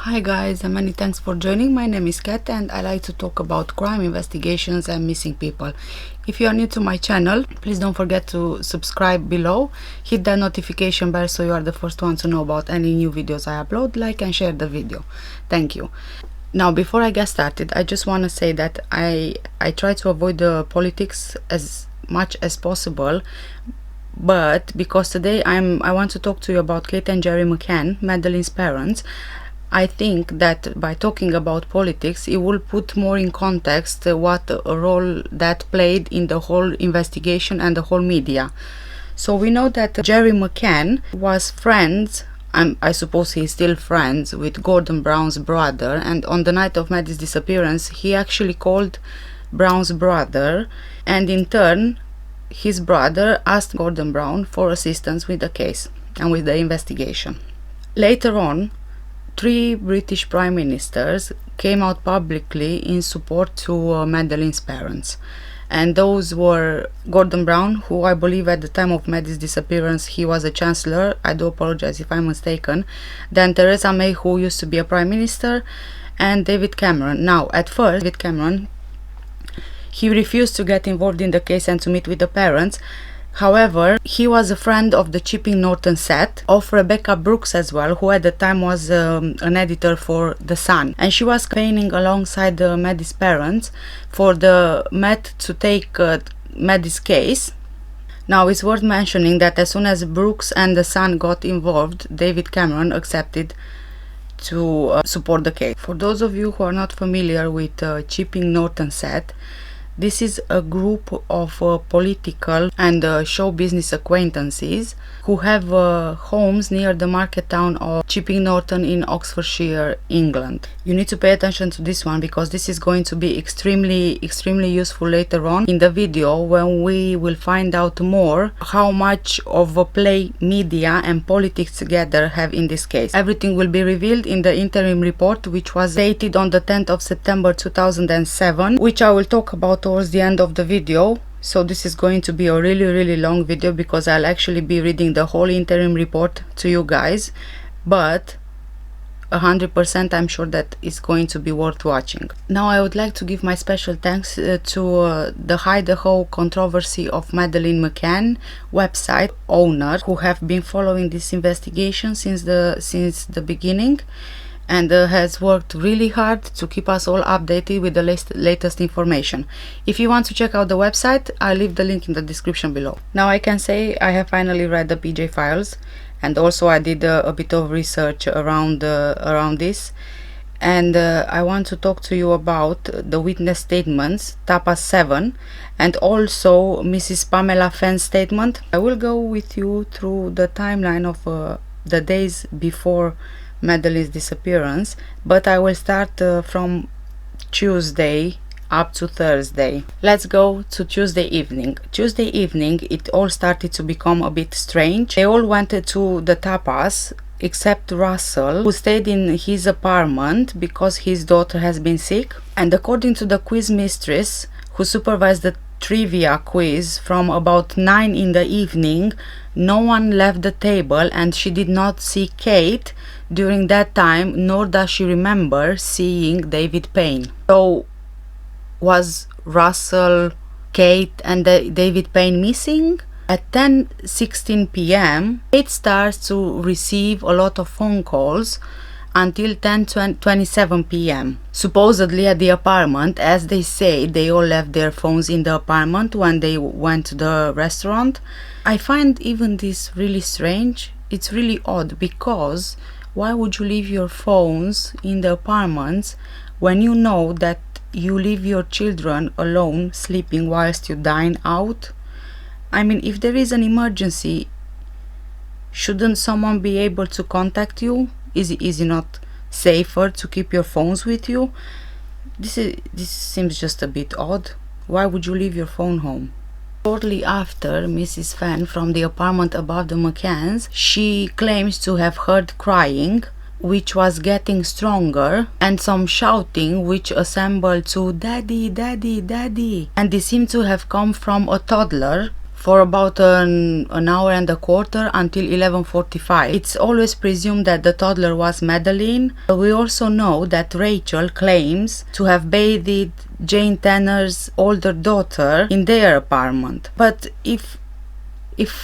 Hi guys, and many thanks for joining. My name is Kat and I like to talk about crime investigations and missing people. If you are new to my channel, please don't forget to subscribe below, hit that notification bell so you are the first one to know about any new videos I upload, like and share the video. Thank you. Now, before I get started, I just want to say that I try to avoid the politics as much as possible, but because today I want to talk to you about Kate and Gerry Mccann, Madeleine's parents. I think that by talking about politics, it will put more in context what a role that played in the whole investigation and the whole media. So we know that Gerry Mccann was friends, I suppose he's still friends, with Gordon Brown's brother, and on the night of Maddie's disappearance, he actually called Brown's brother, and in turn, his brother asked Gordon Brown for assistance with the case and with the investigation. Later on, 3 British prime ministers came out publicly in support to Madeleine's parents, and those were Gordon Brown, who I believe at the time of Maddie's disappearance he was a chancellor. I do apologize if I'm mistaken. Then Theresa May, who used to be a prime minister, and David Cameron. Now, at first, David Cameron, he refused to get involved in the case and to meet with the parents. However, he was a friend of the Chipping Norton set, of Rebecca Brooks as well, who at the time was an editor for The Sun. And she was campaigning alongside Maddie's parents for the Met to take Maddie's case. Now, it's worth mentioning that as soon as Brooks and The Sun got involved, David Cameron accepted to support the case. For those of you who are not familiar with Chipping Norton set, this is a group of political and show business acquaintances who have homes near the market town of Chipping Norton in Oxfordshire, England. You need to pay attention to this one because this is going to be extremely useful later on in the video, when we will find out more how much of a play media and politics together have in this case. Everything will be revealed in the interim report, which was dated on the 10th of September 2007, which I will talk about towards the end of the video. So this is going to be a really long video because I'll actually be reading the whole interim report to you guys, but 100% I'm sure that it's going to be worth watching. Now I would like to give my special thanks to the Idaho Controversy of Madeleine Mccann website owner, who have been following this investigation since the beginning, and has worked really hard to keep us all updated with the latest information. If you want to check out the website, I'll leave the link in the description below. Now I can say I have finally read the PJ files, and also I did a bit of research around this, and I want to talk to you about the witness statements, TAPA 7, and also Mrs. Pamela Fenn's statement. I will go with you through the timeline of the days before Madeleine's disappearance, but I will start from Tuesday up to Thursday. Let's go to Tuesday evening. Tuesday evening, it all started to become a bit strange. They all went to the tapas except Russell, who stayed in his apartment because his daughter has been sick. And according to the quiz mistress who supervised the trivia quiz from about 9 in the evening, no one left the table and she did not see Kate during that time, nor does she remember seeing David Payne. So was Russell, Kate and David Payne missing? At 10:16 p.m. Kate starts to receive a lot of phone calls until 10:27 p.m. supposedly at the apartment. As they say, they all left their phones in the apartment when they went to the restaurant. I find even this really strange. It's really odd, because why would you leave your phones in the apartments when you know that you leave your children alone sleeping whilst you dine out? I mean, if there is an emergency, shouldn't someone be able to contact you? Is it not safer to keep your phones with you? This seems just a bit odd. Why would you leave your phone home? Shortly after Mrs. Fenn, from the apartment above the McCanns, she claims to have heard crying, which was getting stronger, and some shouting which assembled to "Daddy, Daddy, Daddy," and they seem to have come from a toddler for about an hour and a quarter until 11:45. It's always presumed that the toddler was Madeleine. We also know that Rachel claims to have bathed Jane Tanner's older daughter in their apartment. But if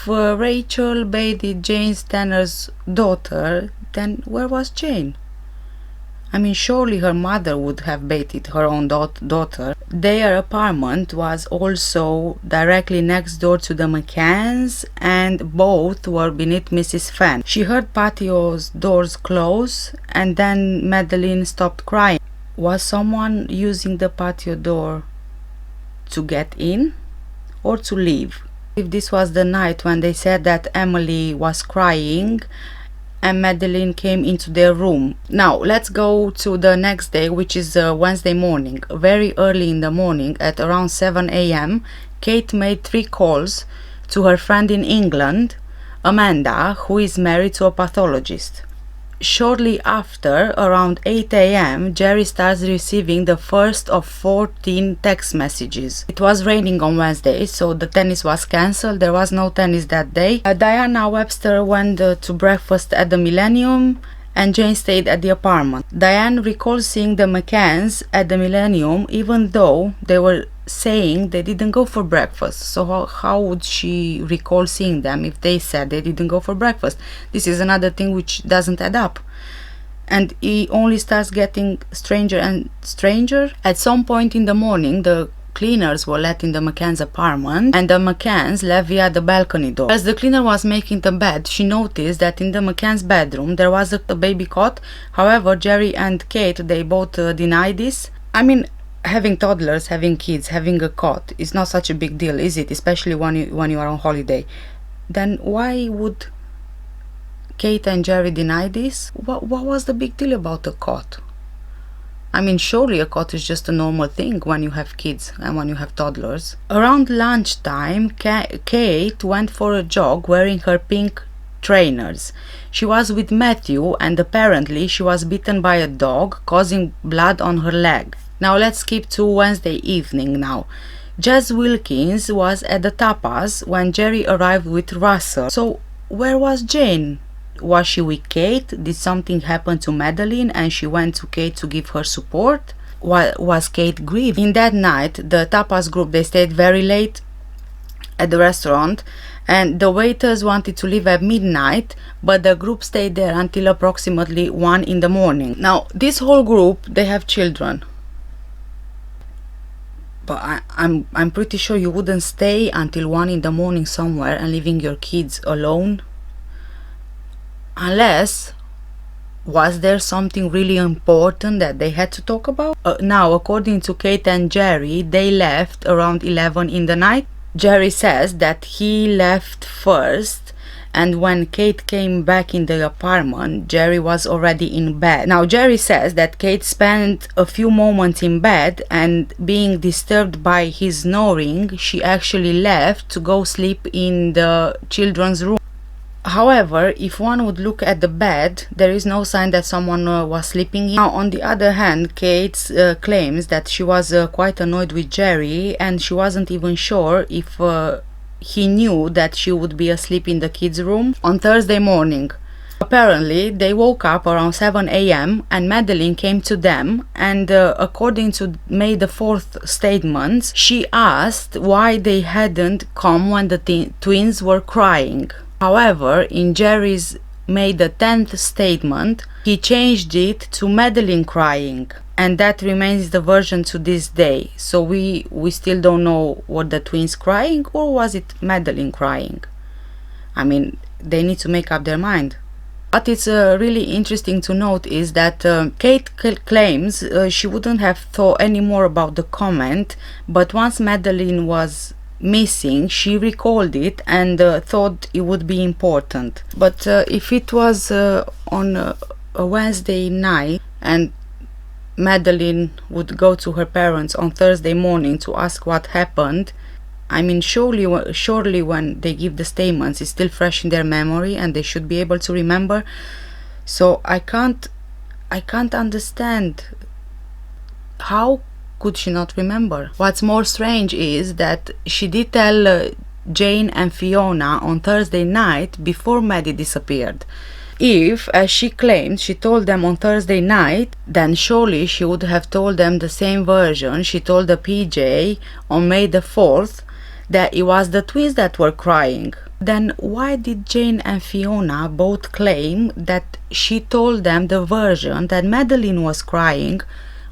Rachel bathed Jane Tanner's daughter, then where was Jane? I mean, surely her mother would have bathed her own daughter. Their apartment was also directly next door to the Mccanns, and both were beneath Mrs. Fenn. She heard patio's doors close, and then Madeleine stopped crying. Was someone using the patio door to get in or to leave? If this was the night when they said that Emily was crying and Madeleine came into their room. Now let's go to the next day, which is Wednesday morning. Very early in the morning, at around 7 a.m, Kate made 3 calls to her friend in England, Amanda, who is married to a pathologist. Shortly after, around 8 a.m, Gerry starts receiving the first of 14 text messages. It was raining on Wednesday, so the tennis was cancelled. There was no tennis that day. Diana Webster went to breakfast at the Millennium, and Jane stayed at the apartment. Diane recalls seeing the Mccanns at the Millennium, even though they were saying they didn't go for breakfast. So how would she recall seeing them if they said they didn't go for breakfast? This is another thing which doesn't add up. And it only starts getting stranger and stranger. At some point in the morning, the cleaners were let in the Mccann's apartment, and the Mccanns left via the balcony door. As the cleaner was making the bed, she noticed that in the Mccan's bedroom there was a baby cot. However, Gerry and Kate, they both denied this. I mean, having toddlers, having kids, having a cot is not such a big deal, is it? Especially when you are on holiday. Then why would Kate and Gerry deny this? What was the big deal about a cot? I mean, surely a cot is just a normal thing when you have kids and when you have toddlers. Around lunchtime, Kate went for a jog wearing her pink trainers. She was with Matthew, and apparently she was bitten by a dog, causing blood on her leg. Now let's skip to Wednesday evening now. Jess Wilkins was at the tapas when Gerry arrived with Russell. So where was Jane? Was she with Kate? Did something happen to Madeleine and she went to Kate to give her support? Was Kate grieving? In that night, the tapas group, they stayed very late at the restaurant, and the waiters wanted to leave at midnight, but the group stayed there until approximately 1 in the morning. Now, this whole group, they have children. But I'm pretty sure you wouldn't stay until 1 in the morning somewhere and leaving your kids alone. Unless, was there something really important that they had to talk about? Now, according to Kate and Gerry, they left around 11 in the night. Gerry says that he left first, and when Kate came back in the apartment, Gerry was already in bed. Now, Gerry says that Kate spent a few moments in bed, and being disturbed by his snoring, she actually left to go sleep in the children's room. However, if one would look at the bed, there is no sign that someone was sleeping in. Now, on the other hand, Kate claims that she was quite annoyed with Gerry, and she wasn't even sure if he knew that she would be asleep in the kids' room on Thursday morning. Apparently, they woke up around 7 a.m. and Madeleine came to them, and according to May the 4th statements, she asked why they hadn't come when the twins were crying. However, in Gerry's May the 10th statement, he changed it to Madeleine crying, and that remains the version to this day. So we still don't know, were the twins crying or was it Madeleine crying? I mean, they need to make up their mind. What is really interesting to note is that Kate claims she wouldn't have thought any more about the comment, but once Madeleine was missing, she recalled it and thought it would be important. But if it was on a Wednesday night and Madeleine would go to her parents on Thursday morning to ask what happened, I mean, surely when they give the statements, it's still fresh in their memory and they should be able to remember. So I can't understand, how could she not remember? What's more strange is that she did tell Jane and Fiona on Thursday night before Maddie disappeared. If, as she claimed, she told them on Thursday night, then surely she would have told them the same version she told the PJ on May the 4th, that it was the twins that were crying. Then why did Jane and Fiona both claim that she told them the version that Madeleine was crying,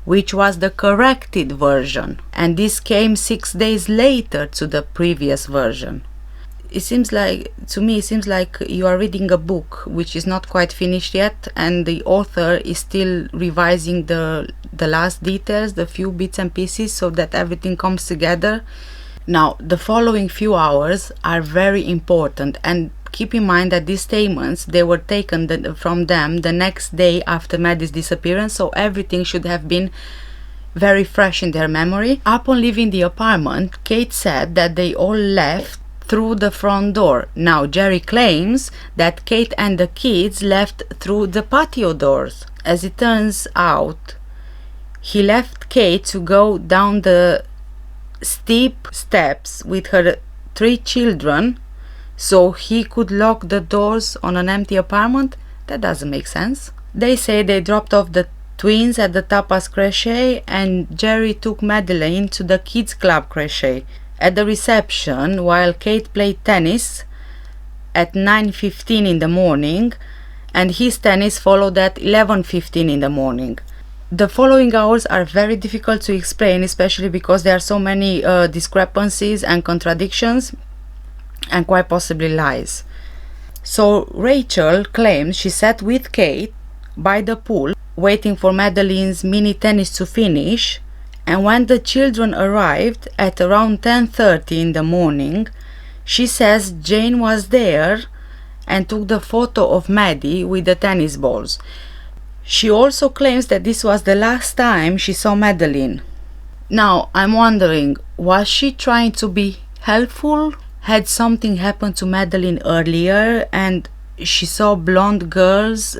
which was the corrected version, and this came 6 days later to the previous version? It seems like you are reading a book which is not quite finished yet, and the author is still revising the last details, the few bits and pieces, so that everything comes together. Now, the following few hours are very important, and keep in mind that these statements, they were taken from them the next day after Maddie's disappearance, so everything should have been very fresh in their memory. Upon leaving the apartment, Kate said that they all left through the front door. Now, Gerry claims that Kate and the kids left through the patio doors. As it turns out, he left Kate to go down the steep steps with her 3 children so he could lock the doors on an empty apartment. That doesn't make sense. They say they dropped off the twins at the Tapas Crochet, and Gerry took Madeleine to the kids club Crochet. At the reception, while Kate played tennis at 9:15 in the morning, and his tennis followed at 11:15 in the morning. The following hours are very difficult to explain, especially because there are so many discrepancies and contradictions, and quite possibly lies. So Rachel claims she sat with Kate by the pool waiting for Madeleine's mini tennis to finish, and when the children arrived at around 10:30 in the morning, she says Jane was there and took the photo of Maddie with the tennis balls. She also claims that this was the last time she saw Madeleine. Now, I'm wondering, was she trying to be helpful? Had something happened to Madeleine earlier and she saw blonde girls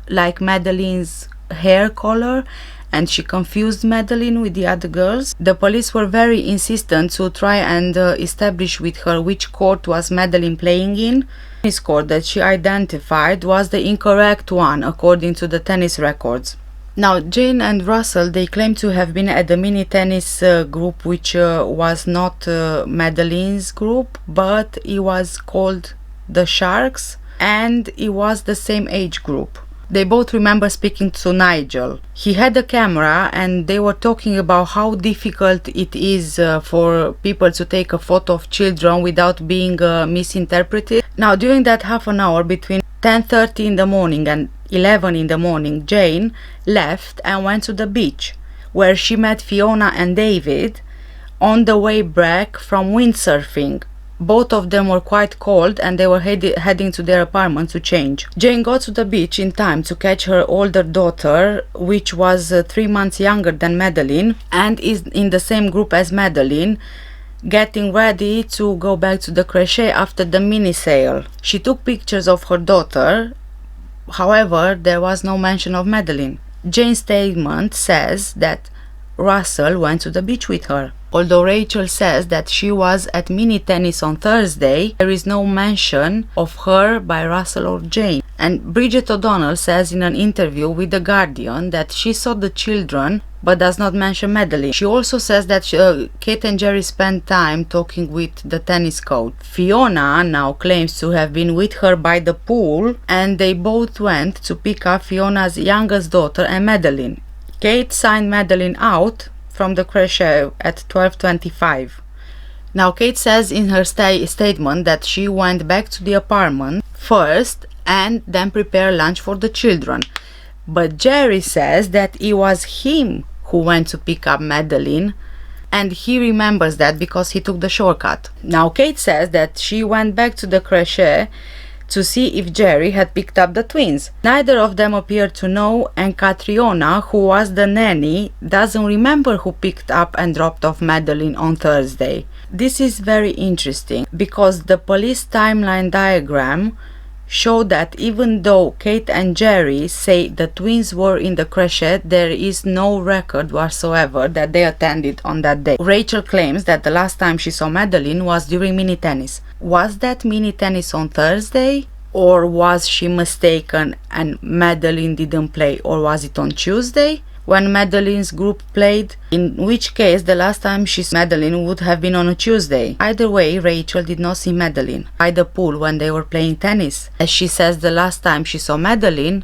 like Madeleine's hair color, and she confused Madeleine with the other girls? The police were very insistent to try and establish with her which court was Madeleine playing in. The tennis court that she identified was the incorrect one according to the tennis records. Now, Jane and Russell, they claim to have been at the mini tennis group, which was not Madeleine's group, but it was called the Sharks, and it was the same age group. They both remember speaking to Nigel. He had a camera and they were talking about how difficult it is for people to take a photo of children without being misinterpreted. Now, during that half an hour between 10:30 in the morning and 11 in the morning, Jane left and went to the beach, where she met Fiona and David on the way back from windsurfing. Both of them were quite cold and they were heading to their apartment to change. Jane got to the beach in time to catch her older daughter, which was 3 months younger than Madeleine and is in the same group as Madeleine, getting ready to go back to the crochet after the mini sale. She took pictures of her daughter, however, there was no mention of Madeleine. Jane's statement says that Russell went to the beach with her. Although Rachel says that she was at mini tennis on Thursday, there is no mention of her by Russell or Jane. And Bridget O'Donnell says in an interview with The Guardian that she saw the children but does not mention Madeleine. She also says that Kate and Gerry spent time talking with the tennis coach. Fiona now claims to have been with her by the pool, and they both went to pick up Fiona's youngest daughter and Madeleine. Kate signed Madeleine out from the crochet at 12:25. Now, Kate says in her statement that she went back to the apartment first and then prepared lunch for the children. But Gerry says that it was him who went to pick up Madeleine, and he remembers that because he took the shortcut. Now, Kate says that she went back to the crochet to see if Gerry had picked up the twins. Neither of them appear to know, and Catriona, who was the nanny, doesn't remember who picked up and dropped off Madeleine on Thursday. This is very interesting because the police timeline diagram show that even though Kate and Gerry say the twins were in the crèche, there is no record whatsoever that they attended on that day. Rachel claims that the last time she saw Madeleine was during mini tennis. Was that mini tennis on Thursday? Or was she mistaken and Madeleine didn't play? Or was it on Tuesday when Madeleine's group played? In which case the last time she saw Madeleine would have been on a Tuesday. Either way, Rachel did not see Madeleine by the pool when they were playing tennis, as she says the last time she saw Madeleine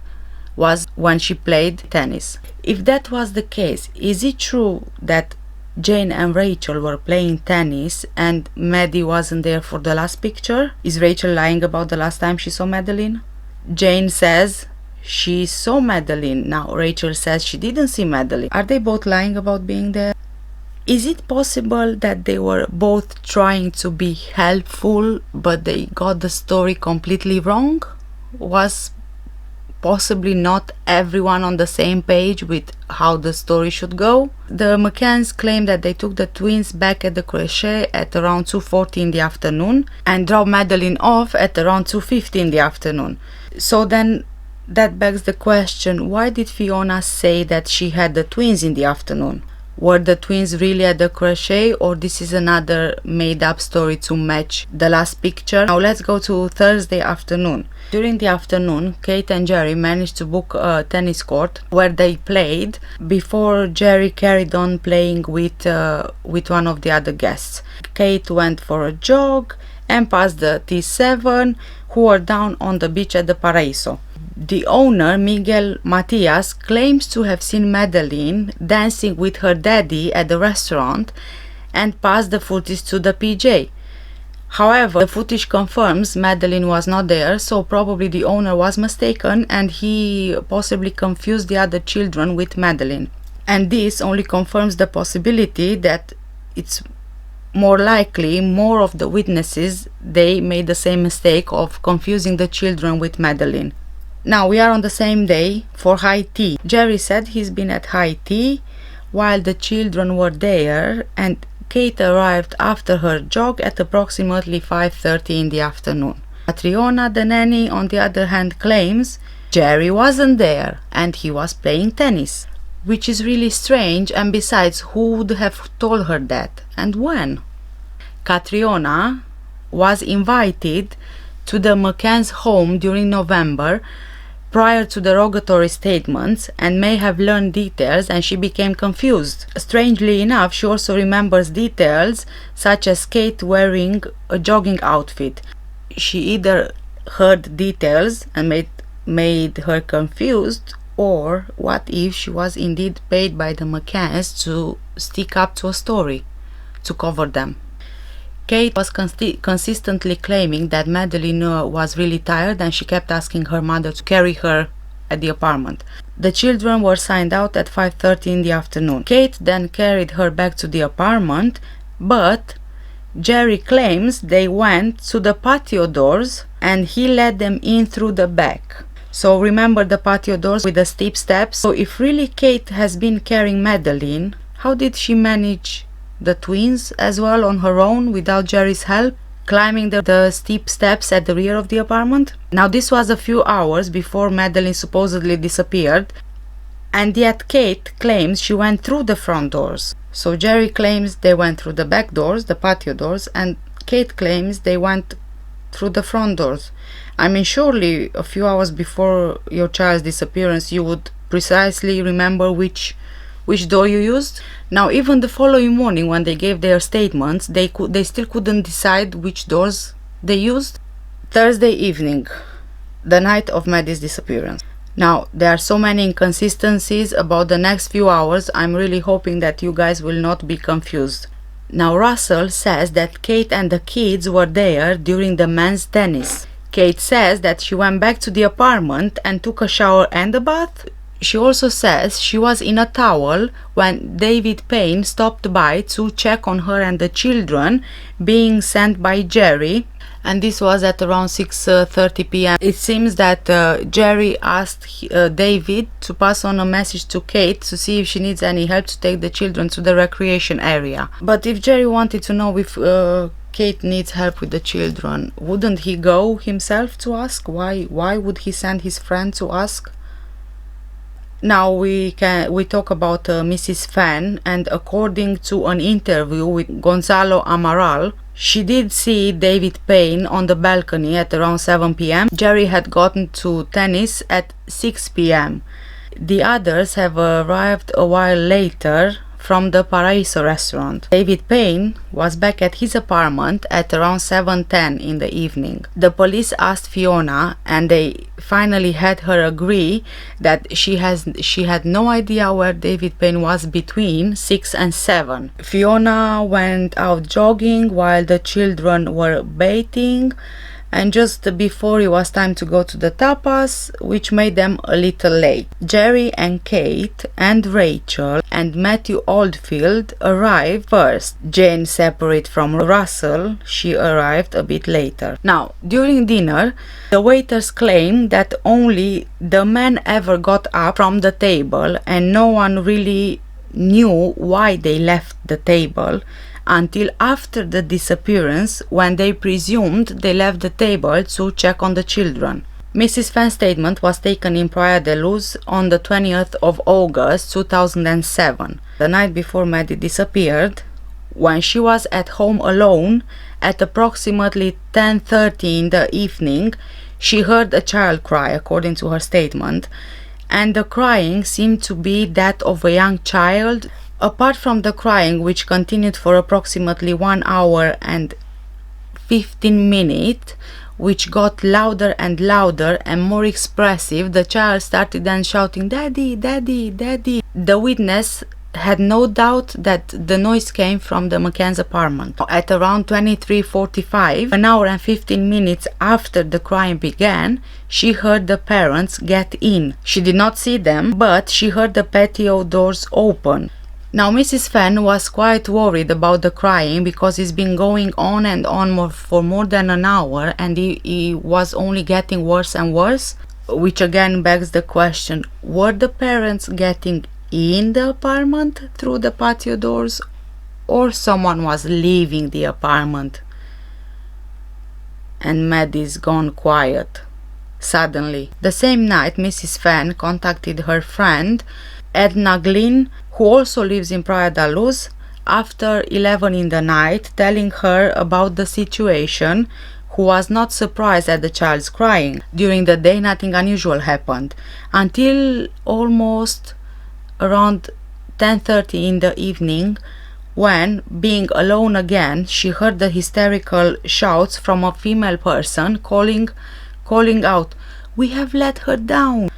was when she played tennis. If that was the case, is it true that Jane and Rachel were playing tennis and Maddie wasn't there for the last picture? Is Rachel lying about the last time she saw Madeleine? Jane says she saw Madeleine. Now Rachel says she didn't see Madeleine. Are they both lying about being there? Is it possible that they were both trying to be helpful but they got the story completely wrong? Was possibly not everyone on the same page with how the story should go? The McCanns claim that they took the twins back at the crèche at around 2:40 in the afternoon and dropped Madeleine off at around 2:50 in the afternoon. So then that begs the question, why did Fiona say that she had the twins in the afternoon? Were the twins really at the crèche, or this is another made up story to match the last picture? Now let's go to Thursday afternoon. During the afternoon, Kate and Gerry managed to book a tennis court where they played before Gerry carried on playing with one of the other guests. Kate went for a jog and passed the T7, who were down on the beach at the Paraíso. The owner, Miguel Matias, claims to have seen Madeleine dancing with her daddy at the restaurant and passed the footage to the PJ. However, the footage confirms Madeleine was not there, so probably the owner was mistaken and he possibly confused the other children with Madeleine. And this only confirms the possibility that it's more likely more of the witnesses, they made the same mistake of confusing the children with Madeleine. Now we are on the same day for high tea. Gerry said he's been at high tea while the children were there, and Kate arrived after her jog at approximately 5:30 in the afternoon. Catriona, the nanny, on the other hand, claims Gerry wasn't there and he was playing tennis, which is really strange, and besides, who would have told her that and when? Catriona was invited to the McCann's home during November prior to derogatory statements and may have learned details, and she became confused. Strangely enough, she also remembers details such as Kate wearing a jogging outfit. She either heard details and made her confused, or what if she was indeed paid by the McCanns to stick up to a story, to cover them? Kate was consistently claiming that Madeleine was really tired and she kept asking her mother to carry her at the apartment. The children were signed out at 5:30 in the afternoon. Kate then carried her back to the apartment, but Gerry claims they went to the patio doors and he let them in through the back. So remember the patio doors with the steep steps? So if really Kate has been carrying Madeleine, how did she manage the twins as well on her own without Gerry's help, climbing the steep steps at the rear of the apartment? Now this was a few hours before Madeleine supposedly disappeared, and yet Kate claims she went through the front doors. So Gerry claims they went through the back doors, the patio doors, and Kate claims they went through the front doors. I mean, surely a few hours before your child's disappearance you would precisely remember which door you used. Now even the following morning when they gave their statements, they still couldn't decide which doors they used. Thursday evening, the night of Maddie's disappearance. Now there are so many inconsistencies about the next few hours. I'm really hoping that you guys will not be confused. Now Russell says that Kate and the kids were there during the men's tennis. Kate says that she went back to the apartment and took a shower and a bath. She also says she was in a towel when David Payne stopped by to check on her and the children, being sent by Gerry, and this was at around 6:30 p.m. It seems that Gerry asked David to pass on a message to Kate to see if she needs any help to take the children to the recreation area. But if Gerry wanted to know if Kate needs help with the children, wouldn't he go himself to ask? Why would he send his friend to ask? Now we talk about Mrs. Fenn, and according to an interview with Gonzalo Amaral, she did see David Payne on the balcony at around 7 p.m. Gerry had gotten to tennis at 6 p.m. The others have arrived a while later from the Paraiso restaurant. David Payne was back at his apartment at around 7:10 in the evening. The police asked Fiona, and they finally had her agree that she had no idea where David Payne was between 6 and 7. Fiona went out jogging while the children were bathing, and just before it was time to go to the tapas, which made them a little late. Gerry and Kate and Rachel and Matthew Oldfield arrived first. Jane, separate from Russell, she arrived a bit later. Now, during dinner, the waiters claimed that only the men ever got up from the table, and no one really knew why they left the table until after the disappearance, when they presumed they left the table to check on the children. Mrs. Fenn's statement was taken in Praia da Luz on the 20th of August 2007, the night before Maddie disappeared, when she was at home alone at approximately 10:30 in the evening. She heard a child cry, according to her statement, and the crying seemed to be that of a young child. Apart from the crying, which continued for approximately 1 hour and 15 minutes, which got louder and louder and more expressive, the child started then shouting, "Daddy, Daddy, Daddy." The witness had no doubt that the noise came from the Mccann's apartment. At around 23:45, 1 hour and 15 minutes after the crying began, she heard the parents get in. She did not see them, but she heard the patio doors open. Now, Mrs. Fenn was quite worried about the crying because it's been going on and on for more than an hour, and he was only getting worse and worse, which again begs the question, were the parents getting in the apartment through the patio doors, or someone was leaving the apartment and Maddie's gone quiet suddenly? The same night, Mrs. Fenn contacted her friend Edna Glynn, who also lives in Praia da Luz, after 11 in the night, telling her about the situation, who was not surprised at the child's crying. During the day, nothing unusual happened, until almost around 10:30 in the evening, when, being alone again, she heard the hysterical shouts from a female person calling out, "We have let her down,"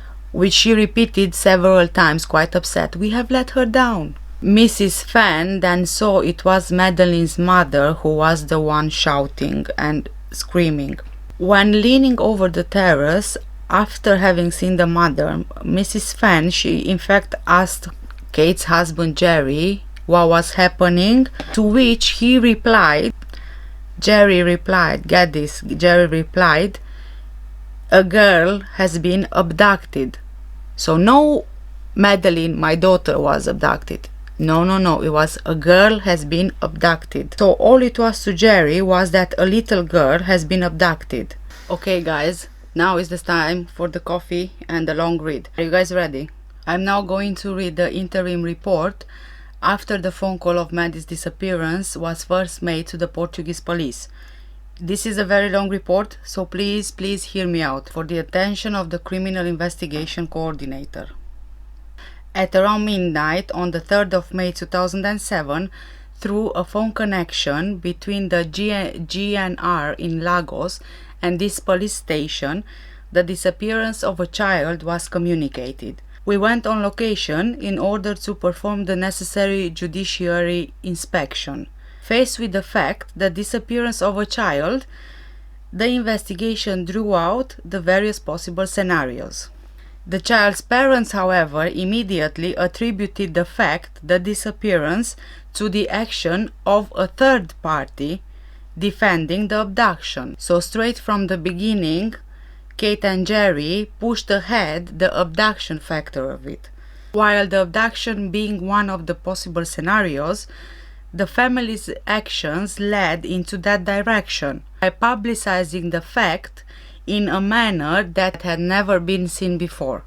which she repeated several times, quite upset. "We have let her down." Mrs. Fenn then saw it was Madeleine's mother who was the one shouting and screaming. When leaning over the terrace, after having seen the mother, Mrs. Fenn, she in fact asked Kate's husband Gerry what was happening, to which he replied, Gerry replied, get this, Gerry replied, "A girl has been abducted." So no, Madeleine, my daughter, was abducted. No, it was a girl has been abducted. So all it was to Gerry was that a little girl has been abducted. Okay guys, now is the time for the coffee and the long read. Are you guys ready? I'm now going to read the interim report after the phone call of Maddie's disappearance was first made to the Portuguese police. This is a very long report, so please hear me out, for the attention of the Criminal Investigation Coordinator. At around midnight on the 3rd of May 2007, through a phone connection between the GNR in Lagos and this police station, the disappearance of a child was communicated. We went on location in order to perform the necessary judiciary inspection. Faced with the fact the disappearance of a child, the investigation drew out the various possible scenarios. The child's parents, however, immediately attributed the disappearance to the action of a third party defending the abduction. So straight from the beginning, Kate and Gerry pushed ahead the abduction factor of it. While the abduction being one of the possible scenarios, the family's actions led into that direction by publicizing the fact in a manner that had never been seen before.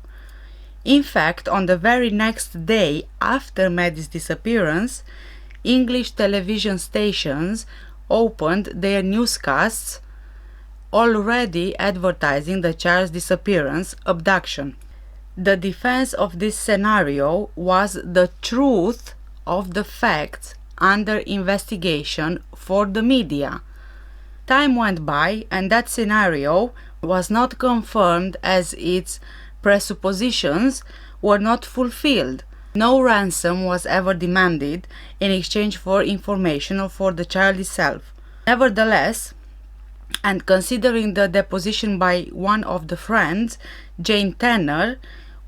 In fact, on the very next day after Maddie's disappearance, English television stations opened their newscasts already advertising the child's disappearance, abduction. The defense of this scenario was the truth of the facts under investigation for the media. Time went by and that scenario was not confirmed as its presuppositions were not fulfilled. No ransom was ever demanded in exchange for information or for the child itself. Nevertheless, and considering the deposition by one of the friends, Jane Tanner,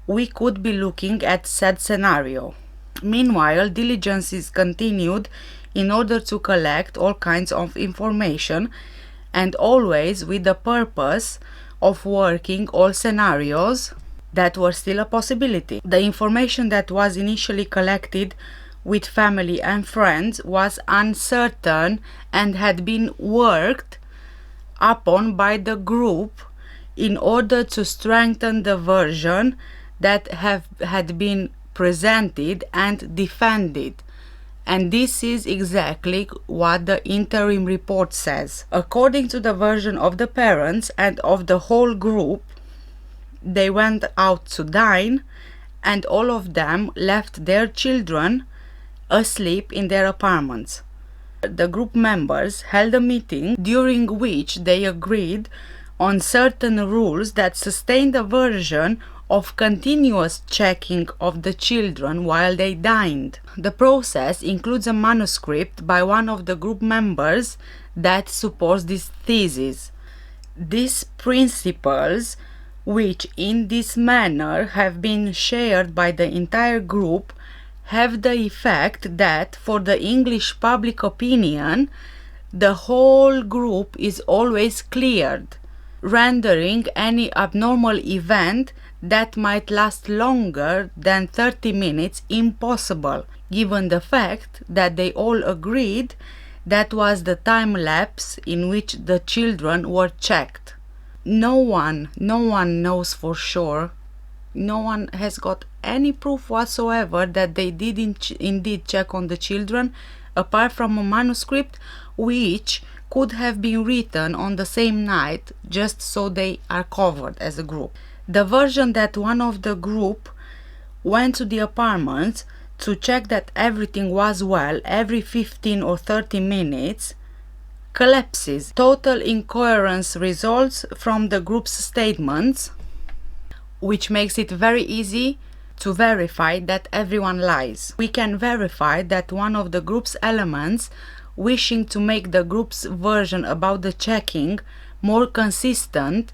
we could be looking at said scenario. Meanwhile, diligences continued in order to collect all kinds of information, and always with the purpose of working all scenarios that were still a possibility. The information that was initially collected with family and friends was uncertain and had been worked upon by the group in order to strengthen the version that had been presented and defended. And this is exactly what the interim report says. According to the version of the parents and of the whole group, they went out to dine and all of them left their children asleep in their apartments. The group members held a meeting during which they agreed on certain rules that sustained the version of continuous checking of the children while they dined. The process includes a manuscript by one of the group members that supports this thesis. These principles, which in this manner have been shared by the entire group, have the effect that for the English public opinion, the whole group is always cleared, rendering any abnormal event that might last longer than 30 minutes impossible, given the fact that they all agreed that was the time lapse in which the children were checked. No one knows for sure. No one has got any proof whatsoever that they did indeed check on the children, apart from a manuscript which could have been written on the same night just so they are covered as a group. The version that one of the group went to the apartments to check that everything was well every 15 or 30 minutes collapses. Total incoherence results from the group's statements, which makes it very easy to verify that everyone lies. We can verify that one of the group's elements, wishing to make the group's version about the checking more consistent,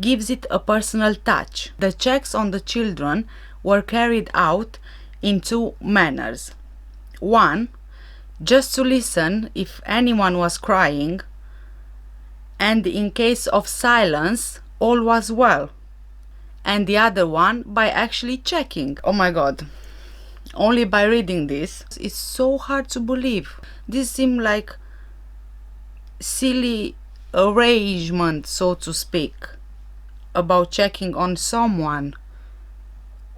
gives it a personal touch. The checks on the children were carried out in two manners. One, just to listen if anyone was crying, and in case of silence, all was well. And the other one by actually checking. Oh my god. Only by reading this, it's so hard to believe. This seemed like silly arrangement, so to speak, about checking on someone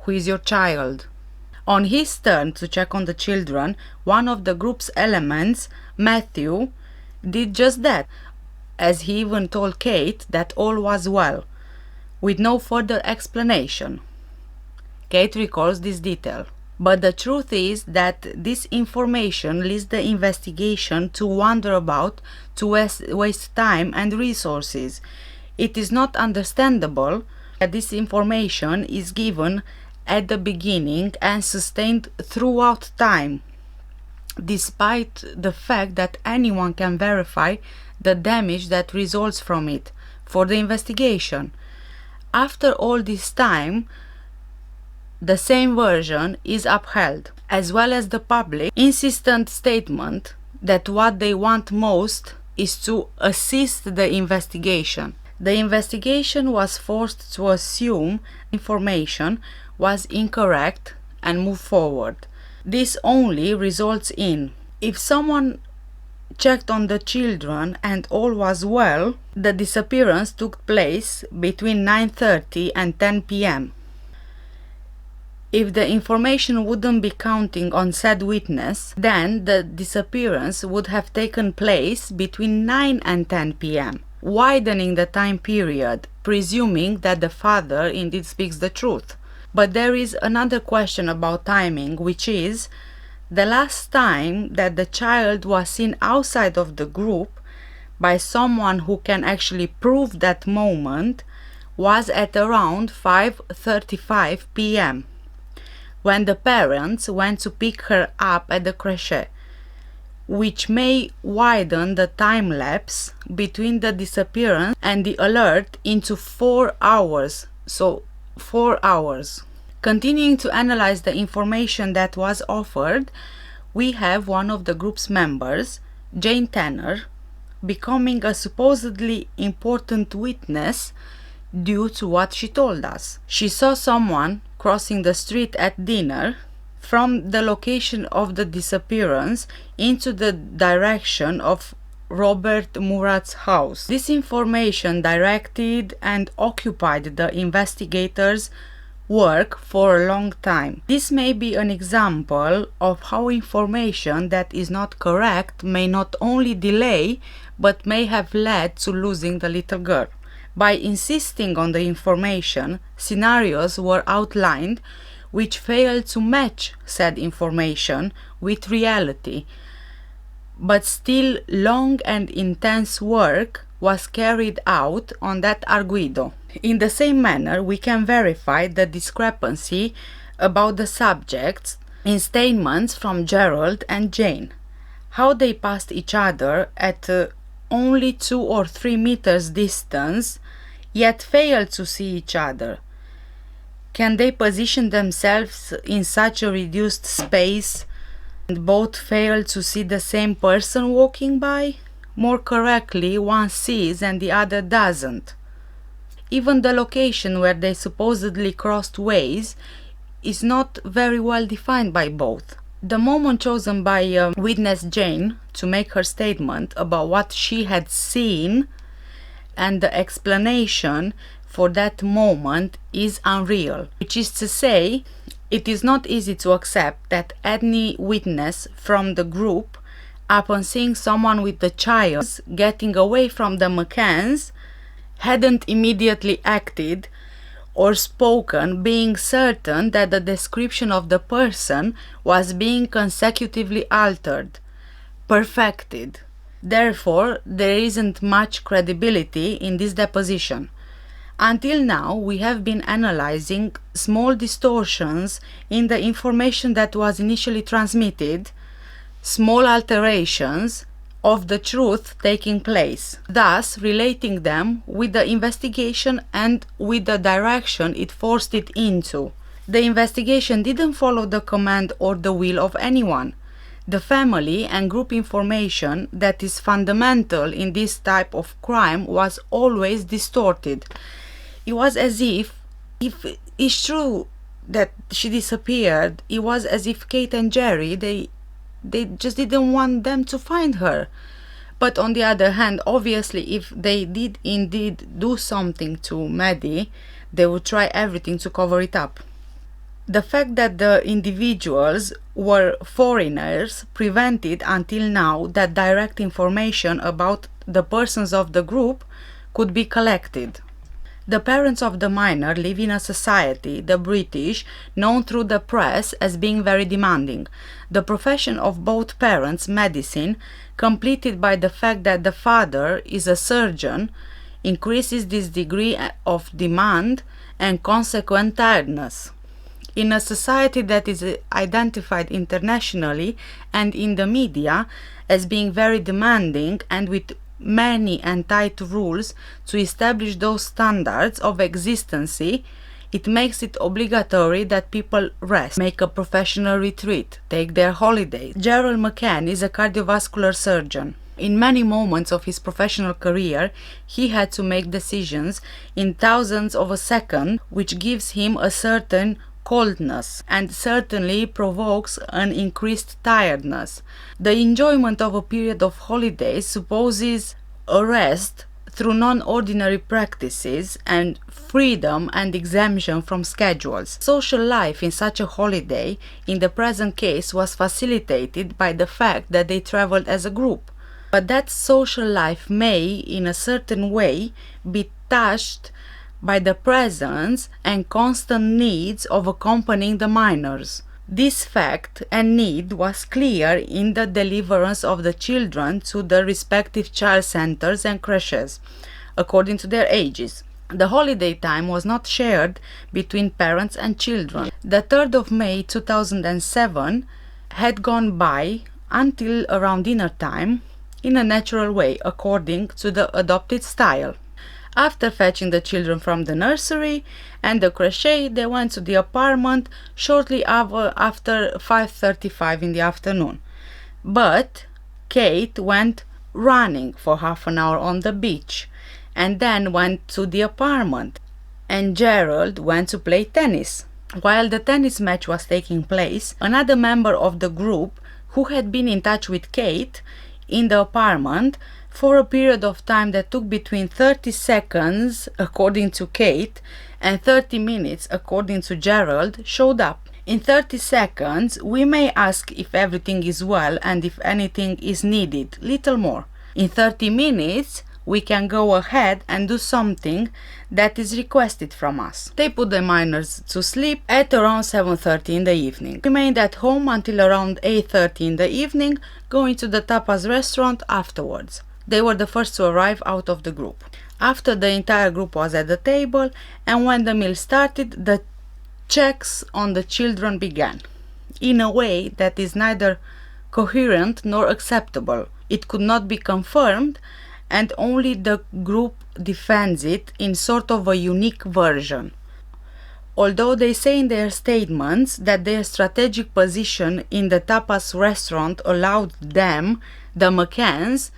who is your child. On his turn to check on the children, one of the group's elements, Matthew, did just that, as he even told Kate that all was well, with no further explanation. Kate recalls this detail. But the truth is that this information leads the investigation to wander about, to waste time and resources. It is not understandable that this information is given at the beginning and sustained throughout time, despite the fact that anyone can verify the damage that results from it for the investigation. After all this time, the same version is upheld, as well as the public insistent statement that what they want most is to assist the investigation. The investigation was forced to assume information was incorrect and move forward. This only results in If someone checked on the children and all was well, the disappearance took place between 9:30 and 10 p.m. If the information wouldn't be counting on said witness, then the disappearance would have taken place between 9 and 10 p.m., widening the time period, presuming that the father indeed speaks the truth. But there is another question about timing, which is the last time that the child was seen outside of the group by someone who can actually prove that moment was at around 5:35 p.m. when the parents went to pick her up at the crèche, which may widen the time lapse between the disappearance and the alert into 4 hours. So 4 hours. Continuing to analyze the information that was offered, we have one of the group's members, Jane Tanner, becoming a supposedly important witness due to what she told us. She saw someone crossing the street at dinner from the location of the disappearance into the direction of Robert Murat's house. This information directed and occupied the investigators' work for a long time. This may be an example of how information that is not correct may not only delay but may have led to losing the little girl. By insisting on the information, scenarios were outlined which failed to match said information with reality, but still long and intense work was carried out on that arguido. In the same manner, we can verify the discrepancy about the subjects in statements from Gerald and Jane, how they passed each other at only 2 or 3 meters distance, yet failed to see each other. Can they position themselves in such a reduced space and both fail to see the same person walking by? More correctly, one sees and the other doesn't. Even the location where they supposedly crossed ways is not very well defined by both. The moment chosen by witness Jane to make her statement about what she had seen and the explanation for that moment is unreal, which is to say, it is not easy to accept that any witness from the group, upon seeing someone with the child getting away from the Mccanns, hadn't immediately acted or spoken, being certain that the description of the person was being consecutively altered, perfected. Therefore, there isn't much credibility in this deposition. Until now, we have been analyzing small distortions in the information that was initially transmitted, small alterations of the truth taking place, thus relating them with the investigation and with the direction it forced it into. The investigation didn't follow the command or the will of anyone. The family and group information that is fundamental in this type of crime was always distorted. It was as if it's true that she disappeared, it was as if Kate and Gerry, they just didn't want them to find her. But on the other hand, obviously, if they did indeed do something to Maddie, they would try everything to cover it up. The fact that the individuals were foreigners prevented until now that direct information about the persons of the group could be collected. The parents of the minor live in a society, the British, known through the press as being very demanding. The profession of both parents, medicine, completed by the fact that the father is a surgeon, increases this degree of demand and consequent tiredness. In a society that is identified internationally and in the media as being very demanding and with many and tight rules to establish those standards of existency, it makes it obligatory that people rest, make a professional retreat, take their holidays. Gerry Mccann is a cardiovascular surgeon. In many moments of his professional career, he had to make decisions in thousandths of a second, which gives him a certain coldness and certainly provokes an increased tiredness. The enjoyment of a period of holidays supposes a rest through non-ordinary practices and freedom and exemption from schedules. Social life in such a holiday, in the present case, was facilitated by the fact that they traveled as a group. But that social life may, in a certain way, be touched by the presence and constant needs of accompanying the minors. This fact and need was clear in the deliverance of the children to the respective child centers and creches, according to their ages. The holiday time was not shared between parents and children. The 3rd of May 2007 had gone by until around dinner time in a natural way, according to the adopted style. After fetching the children from the nursery and the crèche, they went to the apartment shortly after 5:35 in the afternoon. But Kate went running for half an hour on the beach and then went to the apartment, and Gerald went to play tennis. While the tennis match was taking place, another member of the group who had been in touch with Kate in the apartment for a period of time that took between 30 seconds, according to Kate, and 30 minutes, according to Gerald, showed up. In 30 seconds, we may ask if everything is well and if anything is needed, little more. In 30 minutes, we can go ahead and do something that is requested from us. They put the minors to sleep at around 7:30 in the evening. Remained at home until around 8:30 in the evening, going to the tapas restaurant afterwards. They were the first to arrive out of the group. After the entire group was at the table and when the meal started, the checks on the children began, in a way that is neither coherent nor acceptable. It could not be confirmed, and only the group defends it in sort of a unique version. Although they say in their statements that their strategic position in the tapas restaurant allowed them, the Mccanns,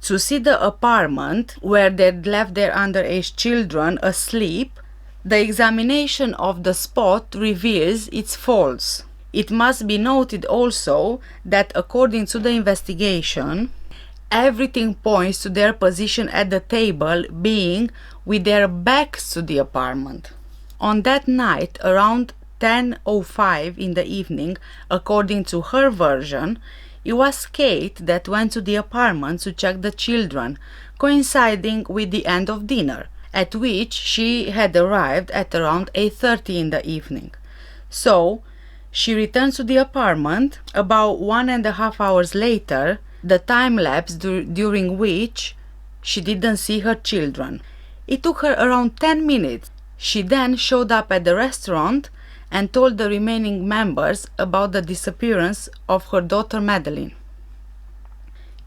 to see the apartment where they'd left their underage children asleep, the examination of the spot reveals it's false. It must be noted also that according to the investigation, everything points to their position at the table being with their backs to the apartment. On that night, around 10:05 in the evening, according to her version, it was Kate that went to the apartment to check the children, coinciding with the end of dinner, at which she had arrived at around 8:30 in the evening. So, she returned to the apartment about 1.5 hours later, the time lapse during which she didn't see her children. It took her around 10 minutes. She then showed up at the restaurant and told the remaining members about the disappearance of her daughter Madeleine.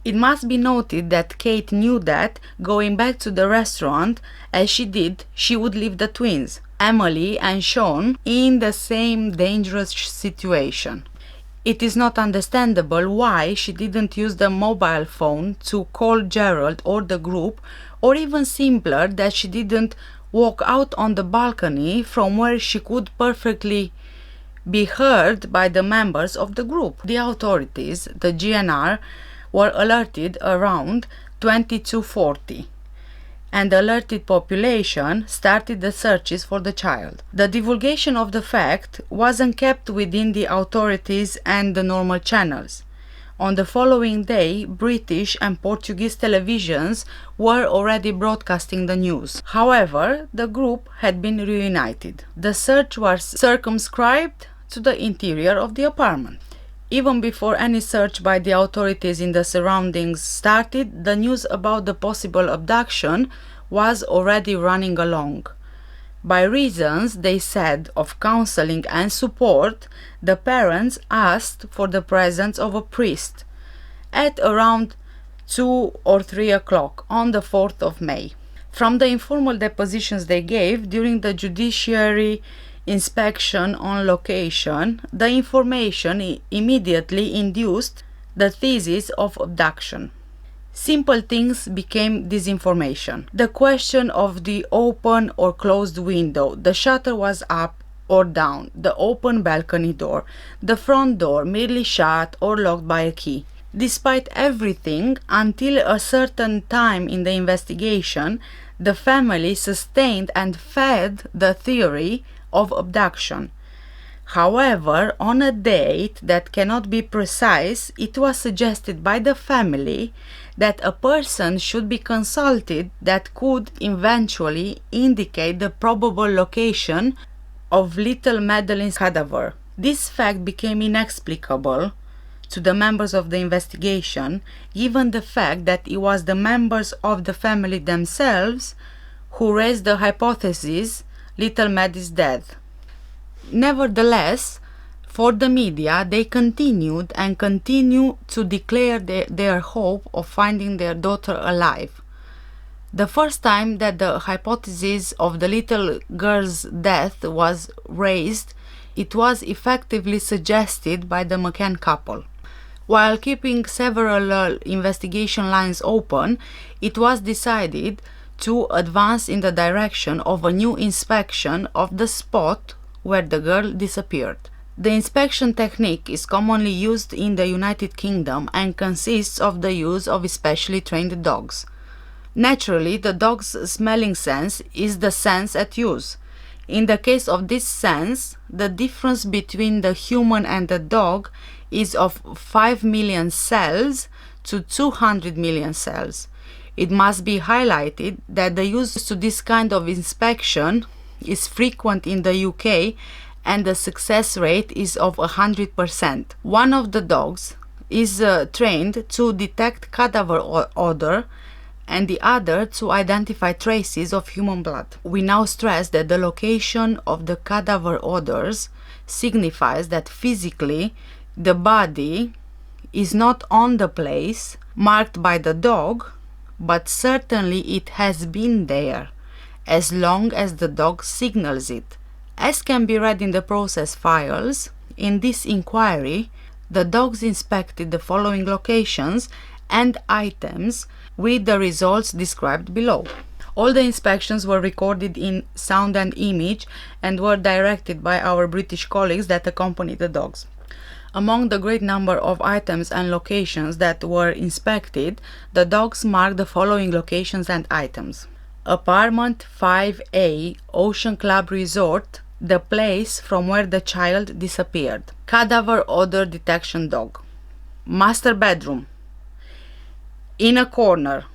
It must be noted that Kate knew that, going back to the restaurant as she did, she would leave the twins, Emily and Sean, in the same dangerous situation. It is not understandable why she didn't use the mobile phone to call Gerald or the group, or even simpler, that she didn't walk out on the balcony from where she could perfectly be heard by the members of the group. The authorities, the GNR, were alerted around 22:40, and the alerted population started the searches for the child. The divulgation of the fact wasn't kept within the authorities and the normal channels. On the following day, British and Portuguese televisions were already broadcasting the news. However, the group had been reunited. The search was circumscribed to the interior of the apartment. Even before any search by the authorities in the surroundings started, the news about the possible abduction was already running along. By reasons, they said, of counseling and support, the parents asked for the presence of a priest at around 2 or 3 o'clock on the 4th of May. From the informal depositions they gave during the judiciary inspection on location, the information immediately induced the thesis of abduction. Simple things became disinformation. The question of the open or closed window, the shutter was up or down, the open balcony door, the front door merely shut or locked by a key. Despite everything, until a certain time in the investigation, the family sustained and fed the theory of abduction. However, on a date that cannot be precise, it was suggested by the family that a person should be consulted that could eventually indicate the probable location of little Madeleine's cadaver. This fact became inexplicable to the members of the investigation, given the fact that it was the members of the family themselves who raised the hypothesis little Mad is dead. Nevertheless, for the media, they continued and continue to declare their hope of finding their daughter alive. The first time that the hypothesis of the little girl's death was raised, it was effectively suggested by the Mccann couple. While keeping several investigation lines open, it was decided to advance in the direction of a new inspection of the spot where the girl disappeared. The inspection technique is commonly used in the United Kingdom and consists of the use of especially trained dogs. Naturally, the dog's smelling sense is the sense at use. In the case of this sense, the difference between the human and the dog is of 5 million cells to 200 million cells. It must be highlighted that the use to this kind of inspection is frequent in the UK and the success rate is of 100%. One of the dogs is trained to detect cadaver odor and the other to identify traces of human blood. We now stress that the location of the cadaver odors signifies that physically the body is not on the place marked by the dog, but certainly it has been there as long as the dog signals it. As can be read in the process files, in this inquiry, the dogs inspected the following locations and items with the results described below. All the inspections were recorded in sound and image and were directed by our British colleagues that accompanied the dogs. Among the great number of items and locations that were inspected, the dogs marked the following locations and items: Apartment 5A, Ocean Club Resort, the place from where the child disappeared. Cadaver odor detection dog. Master bedroom. In a corner.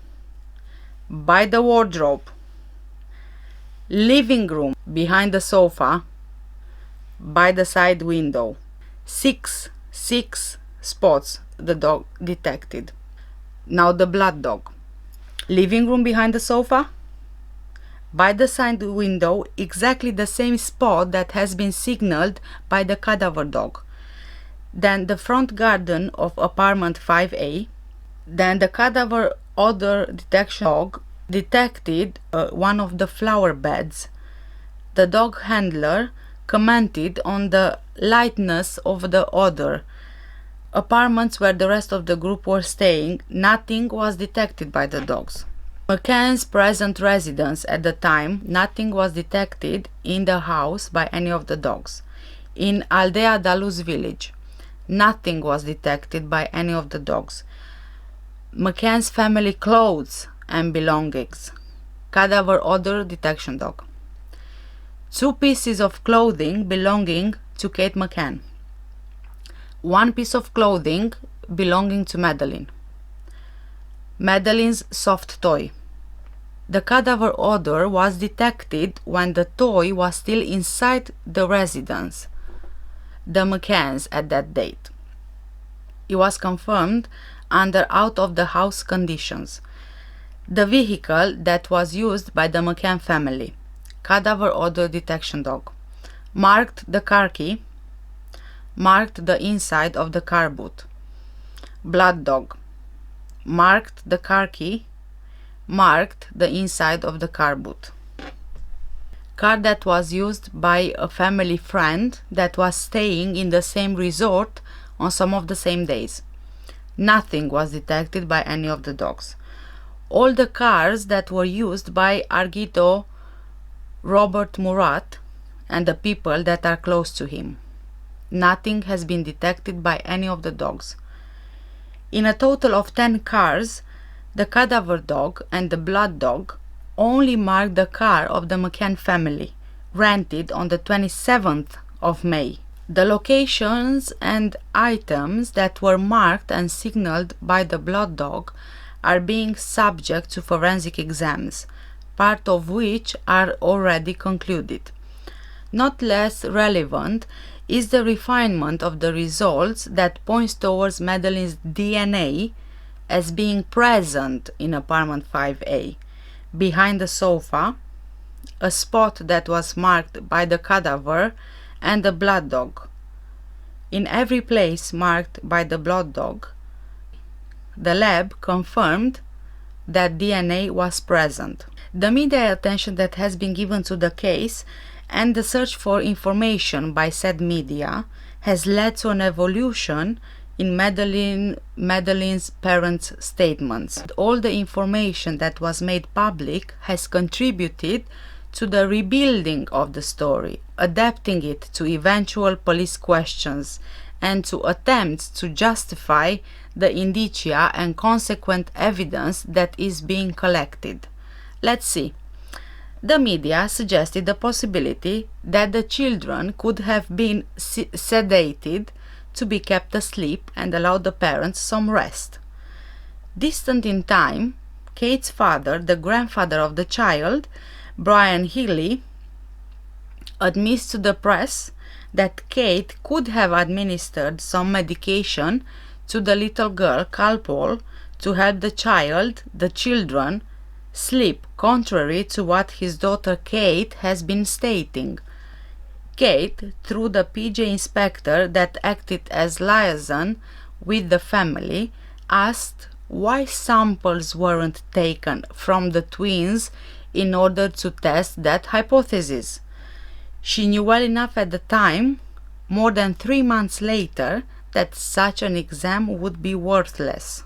By the wardrobe. Living room. Behind the sofa. By the side window. Six spots the dog detected. Now the blood dog. Living room behind the sofa. By the side window, exactly the same spot that has been signaled by the cadaver dog. Then the front garden of apartment 5A. Then the cadaver odor detection dog detected one of the flower beds. The dog handler commented on the lightness of the odor. Apartments where the rest of the group were staying, nothing was detected by the dogs. Mccann's present residence at the time, nothing was detected in the house by any of the dogs. In Praia da Luz village, nothing was detected by any of the dogs. Mccann's family clothes and belongings. Cadaver odor detection dog. 2 pieces of clothing belonging to Kate Mccann. 1 piece of clothing belonging to Madeleine. Madeleine's soft toy. The cadaver odor was detected when the toy was still inside the residence, the Mccanns, at that date. It was confirmed under out-of-the-house conditions. The vehicle that was used by the Mccann family. Cadaver odor detection dog. Marked the car key. Marked the inside of the car boot. Blood dog. Marked the car key. Marked the inside of the car boot. Car that was used by a family friend that was staying in the same resort on some of the same days. Nothing was detected by any of the dogs. All the cars that were used by Argito Robert Murat and the people that are close to him. Nothing has been detected by any of the dogs. In a total of 10 cars, the cadaver dog and the blood dog only marked the car of the Mccann family, rented on the 27th of May. The locations and items that were marked and signaled by the blood dog are being subject to forensic exams, part of which are already concluded. Not less relevant is the refinement of the results that points towards Madeleine's DNA as being present in apartment 5A, behind the sofa, a spot that was marked by the cadaver and the blood dog. In every place marked by the blood dog, the lab confirmed that DNA was present. The media attention that has been given to the case and the search for information by said media has led to an evolution in Madeleine's parents' statements. All the information that was made public has contributed to the rebuilding of the story, adapting it to eventual police questions and to attempts to justify the indicia and consequent evidence that is being collected. Let's see. The media suggested the possibility that the children could have been sedated to be kept asleep and allow the parents some rest. Distant in time, Kate's father, the grandfather of the child, Brian Healy, admits to the press that Kate could have administered some medication to the little girl, Calpol, to help the children, sleep, contrary to what his daughter Kate has been stating. Kate, through the PJ inspector that acted as liaison with the family, asked why samples weren't taken from the twins in order to test that hypothesis. She knew well enough at the time, more than 3 months later, that such an exam would be worthless.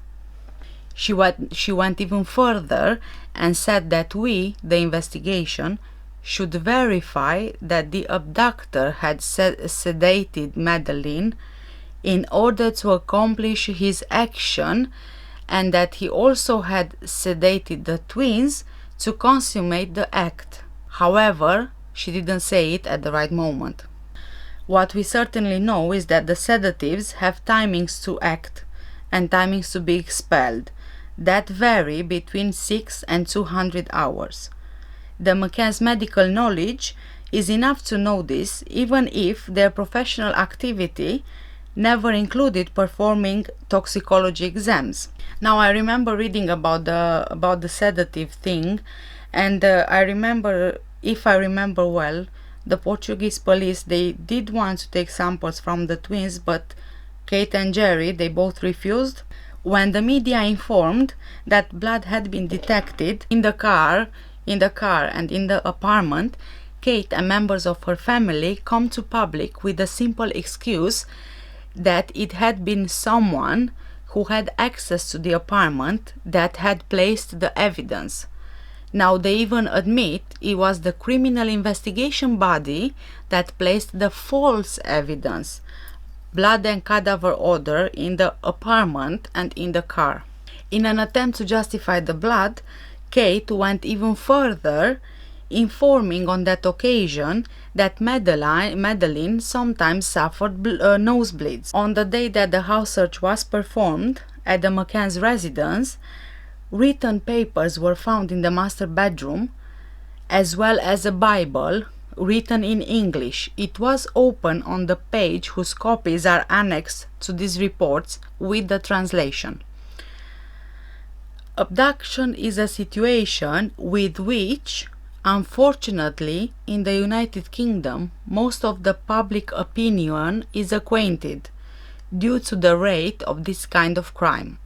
She went even further and said that we, the investigation, should verify that the abductor had sedated Madeleine in order to accomplish his action, and that he also had sedated the twins to consummate the act. However, she didn't say it at the right moment. What we certainly know is that the sedatives have timings to act and timings to be expelled that vary between 6 and 200 hours. The Mccann's medical knowledge is enough to know this, even if their professional activity never included performing toxicology exams. Now, I remember reading about the sedative thing, and I remember, if I remember well, the Portuguese police, they did want to take samples from the twins, but Kate and Gerry, they both refused. When the media informed that blood had been detected in the car and in the apartment, Kate and members of her family come to public with a simple excuse that it had been someone who had access to the apartment that had placed the evidence. Now they even admit it was the criminal investigation body that placed the false evidence, blood and cadaver odor, in the apartment and in the car. In an attempt to justify the blood, Kate went even further, informing on that occasion that Madeleine sometimes suffered nosebleeds. On the day that the house search was performed at the Mccann's residence, written papers were found in the master bedroom, as well as a Bible written in English. It was open on the page whose copies are annexed to these reports with the translation. Abduction is a situation with which, unfortunately, in the United Kingdom, most of the public opinion is acquainted due to the rate of this kind of crime.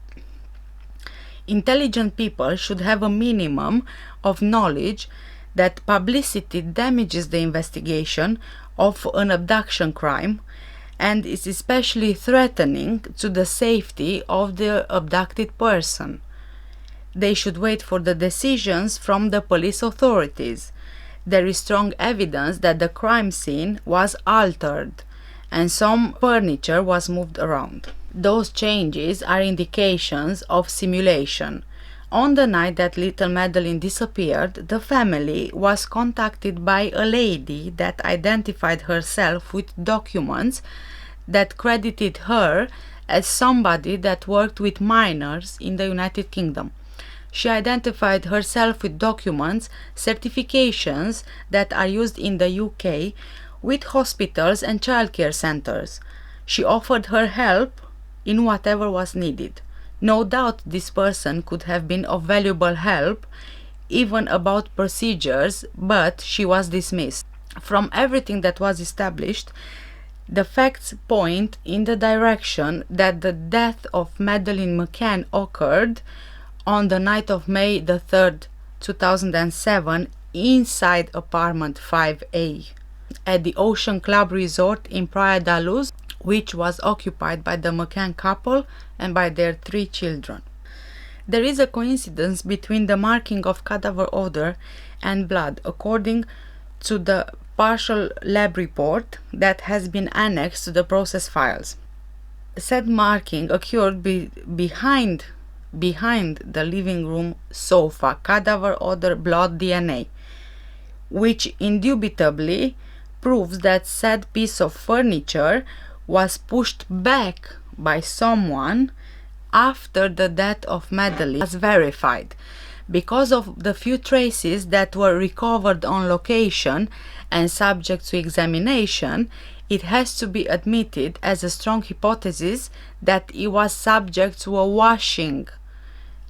Intelligent people should have a minimum of knowledge that publicity damages the investigation of an abduction crime and is especially threatening to the safety of the abducted person. They should wait for the decisions from the police authorities. There is strong evidence that the crime scene was altered and some furniture was moved around. Those changes are indications of simulation. On the night that little Madeleine disappeared, the family was contacted by a lady that identified herself with documents that credited her as somebody that worked with minors in the United Kingdom. She identified herself with documents, certifications that are used in the UK with hospitals and childcare centers. She offered her help in whatever was needed. No doubt this person could have been of valuable help, even about procedures, but she was dismissed. From everything that was established, the facts point in the direction that the death of Madeleine Mccann occurred on the night of May the 3rd, 2007, inside apartment 5A at the Ocean Club Resort in Praia da Luz, which was occupied by the Mccann couple and by their 3 children. There is a coincidence between the marking of cadaver odor and blood, according to the partial lab report that has been annexed to the process files. Said marking occurred behind the living room sofa, cadaver odor, blood, DNA, which indubitably proves that said piece of furniture was pushed back by someone after the death of Madeleine was verified. Because of the few traces that were recovered on location and subject to examination, it has to be admitted as a strong hypothesis that it was subject to a washing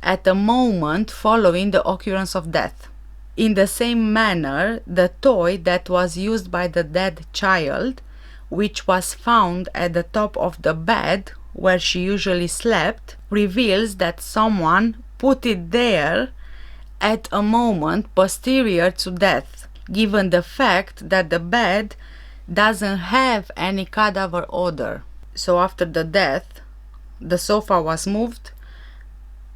at a moment following the occurrence of death. In the same manner, the toy that was used by the dead child, which was found at the top of the bed where she usually slept, reveals that someone put it there at a moment posterior to death, given the fact that the bed doesn't have any cadaver odor. So after the death, the sofa was moved,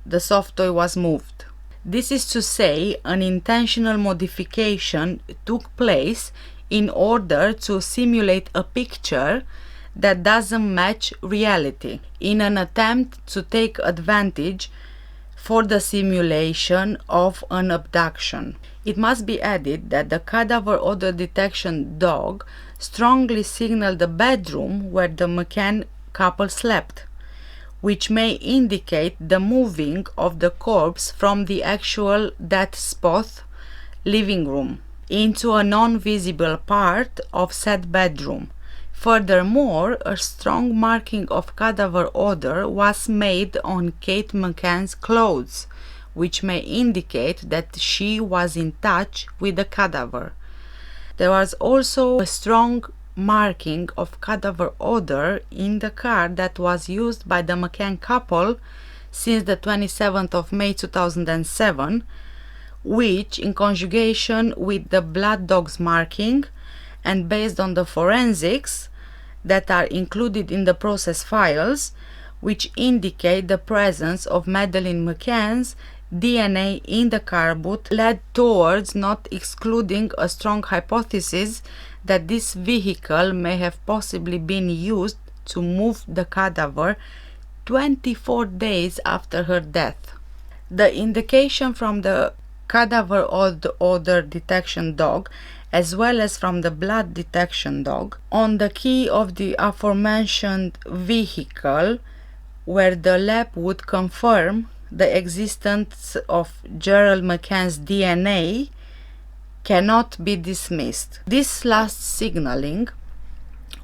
the soft toy was moved. This is to say, an intentional modification took place in order to simulate a picture that doesn't match reality, in an attempt to take advantage for the simulation of an abduction. It must be added that the cadaver odor detection dog strongly signaled the bedroom where the Mccann couple slept, which may indicate the moving of the corpse from the actual death spot, living room, into a non-visible part of said bedroom. Furthermore, a strong marking of cadaver odor was made on Kate Mccann's clothes, which may indicate that she was in touch with the cadaver. There was also a strong marking of cadaver odor in the car that was used by the Mccann couple since the 27th of May 2007, which, in conjugation with the blood dog's marking and based on the forensics that are included in the process files, which indicate the presence of Madeleine Mccann's DNA in the car boot, led towards not excluding a strong hypothesis that this vehicle may have possibly been used to move the cadaver 24 days after her death. The indication from the cadaver odor detection dog, as well as from the blood detection dog, on the key of the aforementioned vehicle, where the lab would confirm the existence of Gerry Mccann's DNA, cannot be dismissed. This last signaling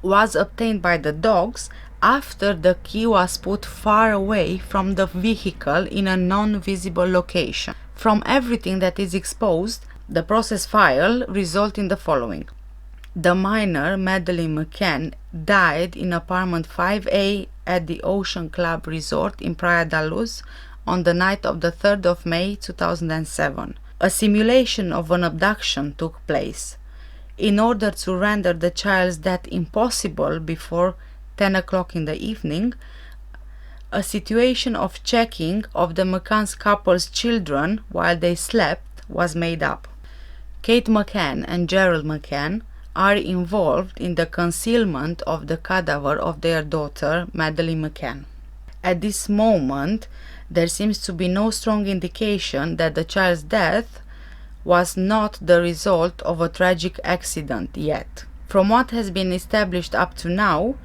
was obtained by the dogs after the key was put far away from the vehicle in a non-visible location. From everything that is exposed, the process file results in the following. The minor, Madeleine Mccann, died in apartment 5A at the Ocean Club Resort in Praia da Luz on the night of the 3rd of May 2007. A simulation of an abduction took place. In order to render the child's death impossible before 10 o'clock in the evening, a situation of checking of the Mccann's couple's children while they slept was made up. Kate Mccann and Gerry Mccann are involved in the concealment of the cadaver of their daughter, Madeleine Mccann. At this moment, there seems to be no strong indication that the child's death was not the result of a tragic accident yet. From what has been established up to now,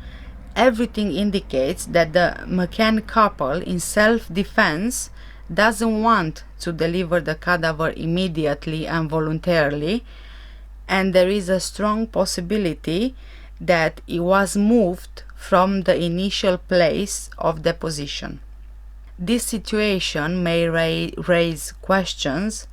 everything indicates that the Mccann couple, in self-defense, doesn't want to deliver the cadaver immediately and voluntarily, and there is a strong possibility that it was moved from the initial place of deposition. This situation may raise questions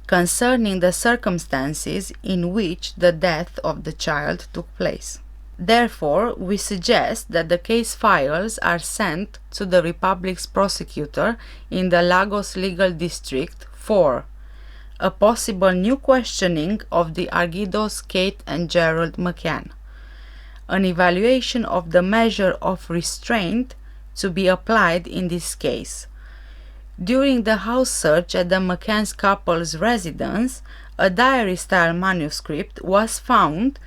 concerning the circumstances in which the death of the child took place. Therefore, we suggest that the case files are sent to the Republic's prosecutor in the Lagos Legal District for a possible new questioning of the Arguidos Kate and Gerry Mccann, an evaluation of the measure of restraint to be applied in this case. During the house search at the Mccann couple's residence, a diary-style manuscript was found,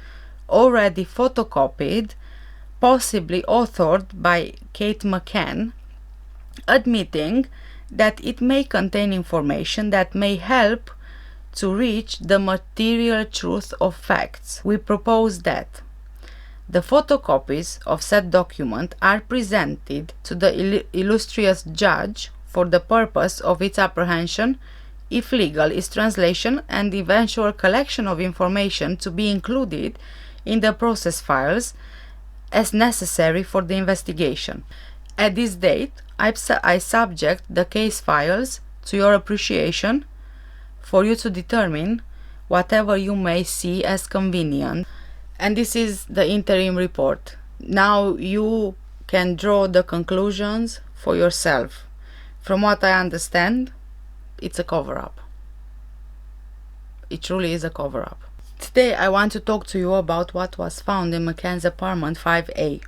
already photocopied, possibly authored by Kate Mccann, admitting that it may contain information that may help to reach the material truth of facts. We propose that the photocopies of said document are presented to the illustrious judge for the purpose of its apprehension, if legal, its translation, and the eventual collection of information to be included in the process files as necessary for the investigation. At this date, I subject the case files to your appreciation for you to determine whatever you may see as convenient. And this is the interim report. Now you can draw the conclusions for yourself. From what I understand, it's a cover-up. It truly is a cover-up. Today I want to talk to you about what was found in Mccann's apartment 5A.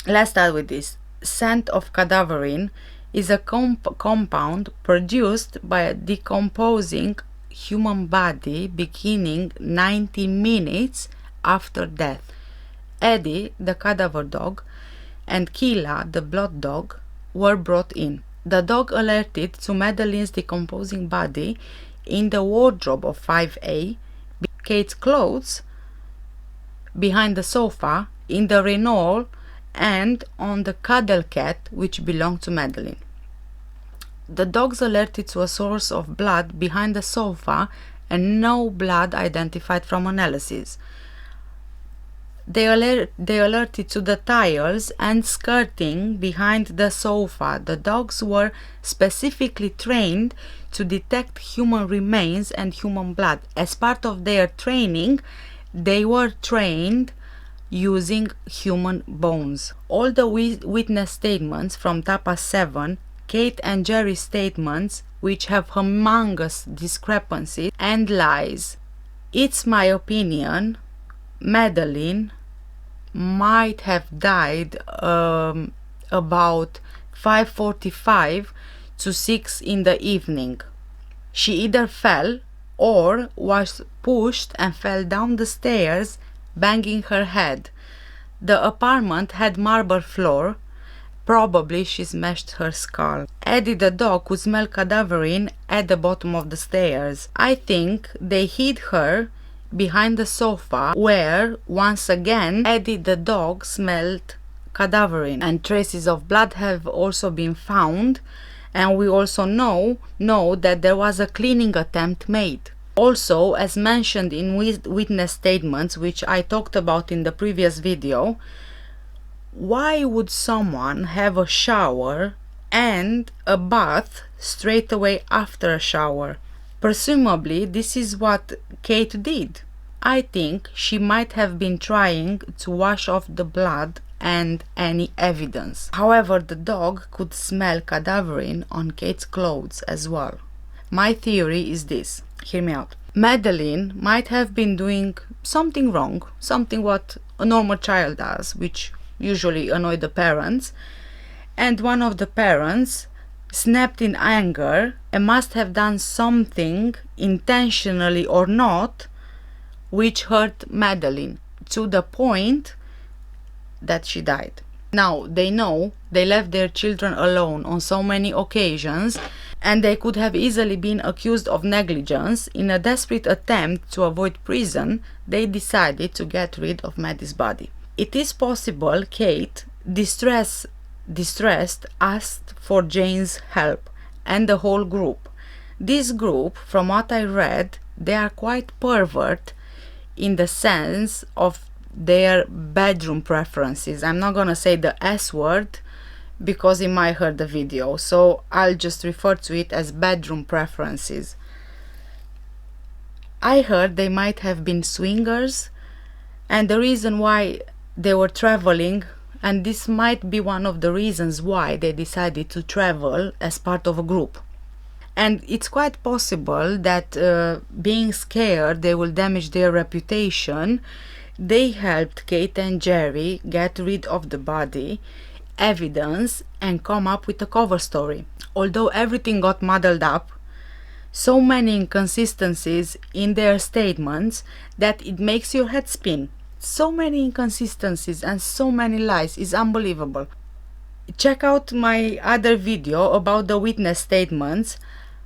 Let's start with this. Scent of cadaverine is a compound produced by a decomposing human body beginning 90 minutes after death. Eddie, the cadaver dog, and Kila, the blood dog, were brought in. The dog alerted to Madeleine's decomposing body in the wardrobe of 5A, Kate's clothes, behind the sofa, in the Renault, and on the cuddle cat which belonged to Madeleine. The dogs alerted to a source of blood behind the sofa and no blood identified from analysis. They alerted to the tiles and skirting behind the sofa. The dogs were specifically trained to detect human remains and human blood. As part of their training, they were trained using human bones. All the witness statements from TAPA 7, Kate and Gerry's statements, which have humongous discrepancies and lies. It's my opinion, Madeleine might have died about 5:45 to 6 in the evening. She either fell or was pushed and fell down the stairs, banging her head. The apartment had marble floor. Probably she smashed her skull. Eddie the dog could smell cadaverine at the bottom of the stairs. I think they hid her behind the sofa, where, once again, Eddie the dog smelled cadaverine. And traces of blood have also been found, and we also know that there was a cleaning attempt made. Also, as mentioned in witness statements, which I talked about in the previous video, why would someone have a shower and a bath straight away after a shower? Presumably, this is what Kate did. I think she might have been trying to wash off the blood and any evidence. However, the dog could smell cadaverine on Kate's clothes as well. My theory is this. Hear me out. Madeleine might have been doing something wrong, something what a normal child does, which usually annoy the parents, and one of the parents snapped in anger and must have done something, intentionally or not, which hurt Madeleine to the point that she died. Now, they know they left their children alone on so many occasions, and they could have easily been accused of negligence. In a desperate attempt to avoid prison, they decided to get rid of Maddie's body. It is possible Kate, distressed, asked for Jane's help and the whole group. This group, from what I read, they are quite pervert in the sense of their bedroom preferences. I'm not gonna say the S word because it might hurt the video, so I'll just refer to it as bedroom preferences. I heard they might have been swingers, and the reason why they were traveling, and this might be one of the reasons why they decided to travel as part of a group. And it's quite possible that being scared they will damage their reputation, they helped Kate and Gerry get rid of the body, evidence, and come up with a cover story. Although everything got muddled up, so many inconsistencies in their statements that it makes your head spin. So many inconsistencies and so many lies is unbelievable. Check out my other video about the witness statements.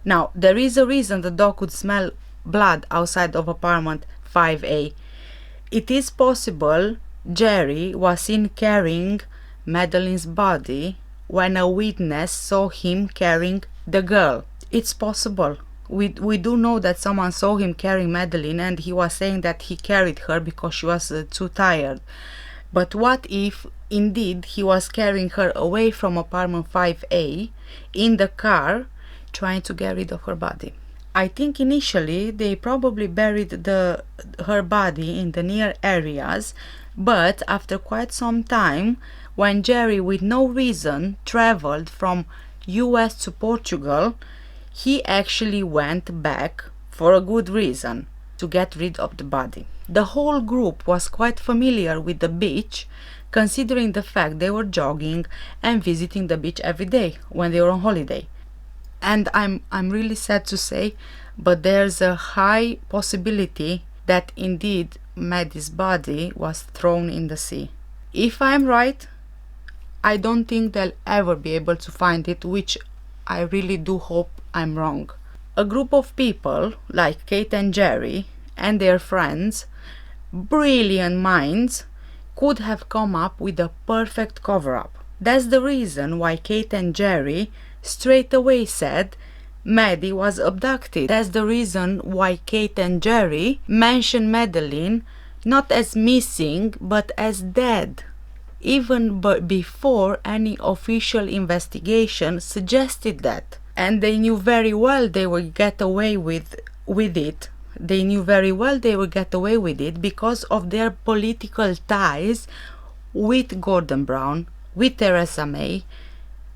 Now, there is a reason the dog could smell blood outside of apartment 5A. It is possible Gerry was seen carrying Madeleine's body when a witness saw him carrying the girl. It's possible. We do know that someone saw him carrying Madeleine, and he was saying that he carried her because she was too tired. But what if indeed he was carrying her away from apartment 5A in the car, trying to get rid of her body? I think initially they probably buried her body in the near areas, but after quite some time, when Gerry with no reason traveled from US to Portugal, he actually went back for a good reason, to get rid of the body. The whole group was quite familiar with the beach, considering the fact they were jogging and visiting the beach every day when they were on holiday. And I'm really sad to say, but there's a high possibility that indeed Maddie's body was thrown in the sea. If I'm right, I don't think they'll ever be able to find it, which I really do hope I'm wrong. A group of people like Kate and Gerry and their friends, brilliant minds, could have come up with a perfect cover-up. That's the reason why Kate and Gerry straight away said Maddie was abducted. That's the reason why Kate and Gerry mentioned Madeleine not as missing but as dead, even before any official investigation suggested that. And they knew very well they would get away with it. They knew very well they would get away with it because of their political ties with Gordon Brown, with Theresa May,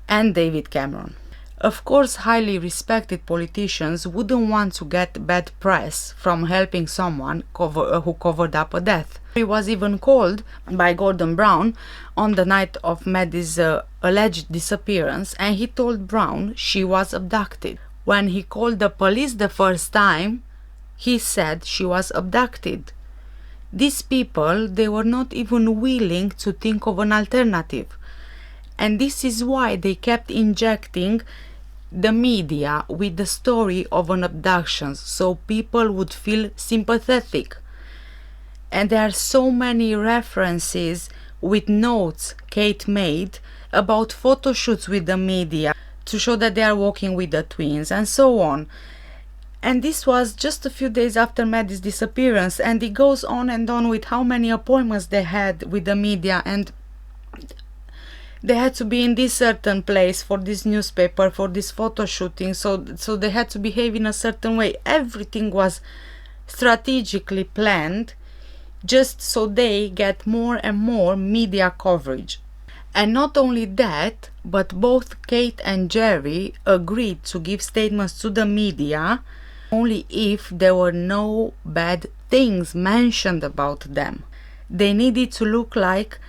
and David Cameron. Of course, highly respected politicians wouldn't want to get bad press from helping someone who covered up a death. He was even called by Gordon Brown on the night of Maddie's alleged disappearance, and he told Brown she was abducted. When he called the police the first time, he said she was abducted. These people, they were not even willing to think of an alternative. And this is why they kept injecting the media with the story of an abduction, so people would feel sympathetic. And there are so many references with notes Kate made about photo shoots with the media to show that they are walking with the twins and so on. And this was just a few days after Maddie's disappearance, and it goes on and on with how many appointments they had with the media, and they had to be in this certain place for this newspaper, for this photo shooting, so they had to behave in a certain way. Everything was strategically planned just so they get more and more media coverage. And not only that, but both Kate and Gerry agreed to give statements to the media only if there were no bad things mentioned about them. They needed to look like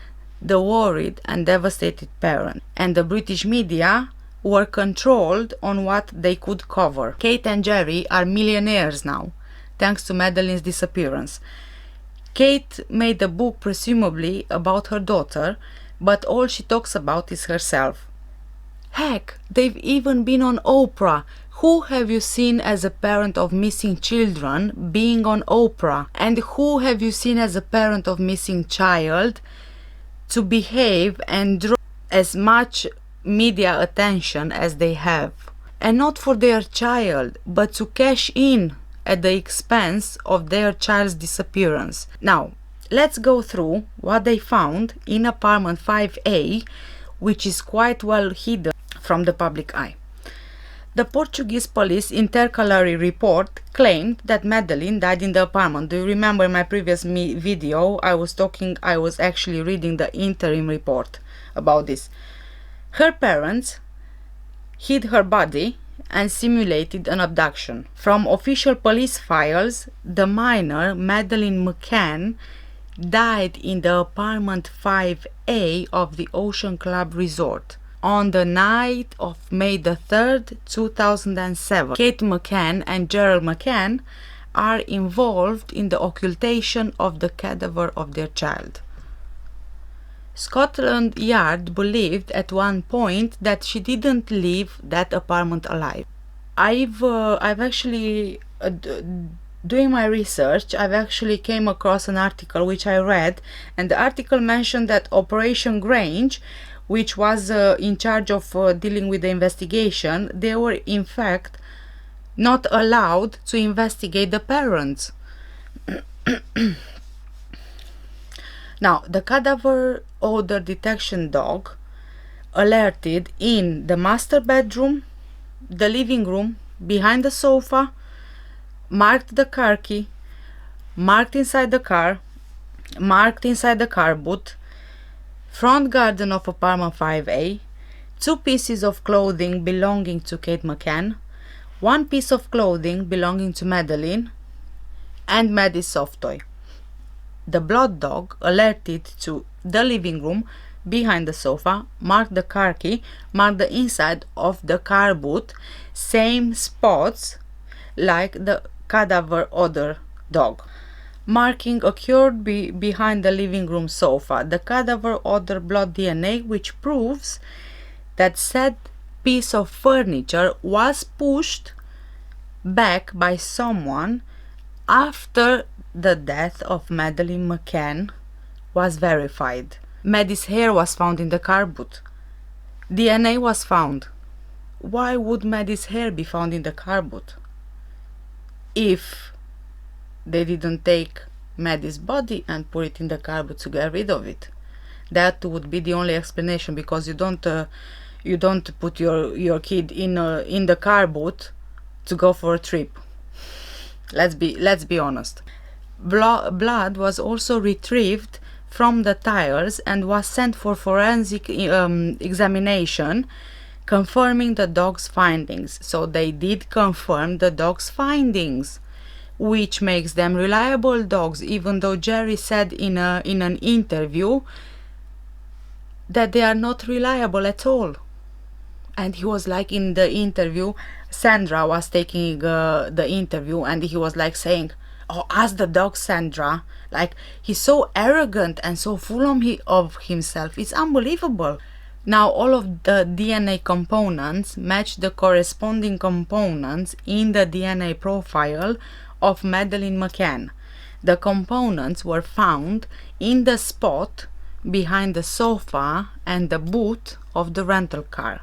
the worried and devastated parent, and the British media were controlled on what they could cover. Kate and Gerry are millionaires now, thanks to Madeleine's disappearance. Kate made a book presumably about her daughter, but all she talks about is herself. Heck, they've even been on Oprah. Who have you seen as a parent of missing children being on Oprah? And who have you seen as a parent of missing child to behave and draw as much media attention as they have? And not for their child, but to cash in at the expense of their child's disappearance. Now, let's go through what they found in apartment 5A, which is quite well hidden from the public eye. The Portuguese police Interim Report claimed that Madeleine died in the apartment. Do you remember in my previous video I was actually reading the Interim Report about this. Her parents hid her body and simulated an abduction. From official police files, the minor, Madeleine Mccann, died in the apartment 5A of the Ocean Club Resort on the night of May the 3rd, 2007. Kate Mccann and Gerry Mccann are involved in the occultation of the cadaver of their child. Scotland Yard believed at one point that she didn't leave that apartment alive. I've actually doing my research, I've actually came across an article which I read, and the article mentioned that Operation Grange, which was in charge of dealing with the investigation, they were in fact not allowed to investigate the parents. Now, the cadaver odor detection dog alerted in the master bedroom, the living room, behind the sofa, marked the car key, marked inside the car boot, front garden of apartment 5A, 2 pieces of clothing belonging to Kate Mccann, 1 piece of clothing belonging to Madeleine, and Maddie's soft toy. The blood dog alerted to the living room, behind the sofa, marked the car key, marked the inside of the car boot, same spots like the cadaver odor dog. Marking occurred behind the living room sofa, the cadaver odor blood DNA, which proves that said piece of furniture was pushed back by someone after the death of Madeleine Mccann was verified. Maddie's hair was found in the car boot. DNA was found. Why would Maddie's hair be found in the car boot? If they didn't take Maddie's body and put it in the car boot to get rid of it. That would be the only explanation, because you don't put your kid in the car boot to go for a trip. Let's be honest. Blood was also retrieved from the tires and was sent for forensic examination, confirming the dog's findings. So they did confirm the dog's findings, which makes them reliable dogs, even though Gerry said in an interview that they are not reliable at all. And he was like, in the interview, Sandra was taking the interview, and he was like saying, "Oh, ask the dog, Sandra." Like, he's so arrogant and so full of himself. It's unbelievable. Now, all of the DNA components match the corresponding components in the DNA profile of Madeleine Mccann. The components were found in the spot behind the sofa and the boot of the rental car.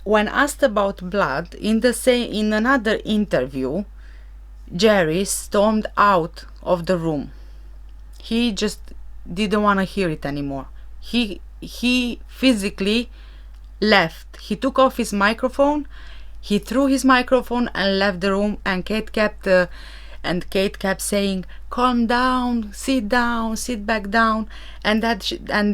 When asked about blood in another interview, Gerry stormed out of the room. He just didn't want to hear it anymore. He physically left. He took off his microphone, he threw his microphone and left the room, and Kate kept saying, "Calm down, sit back down," and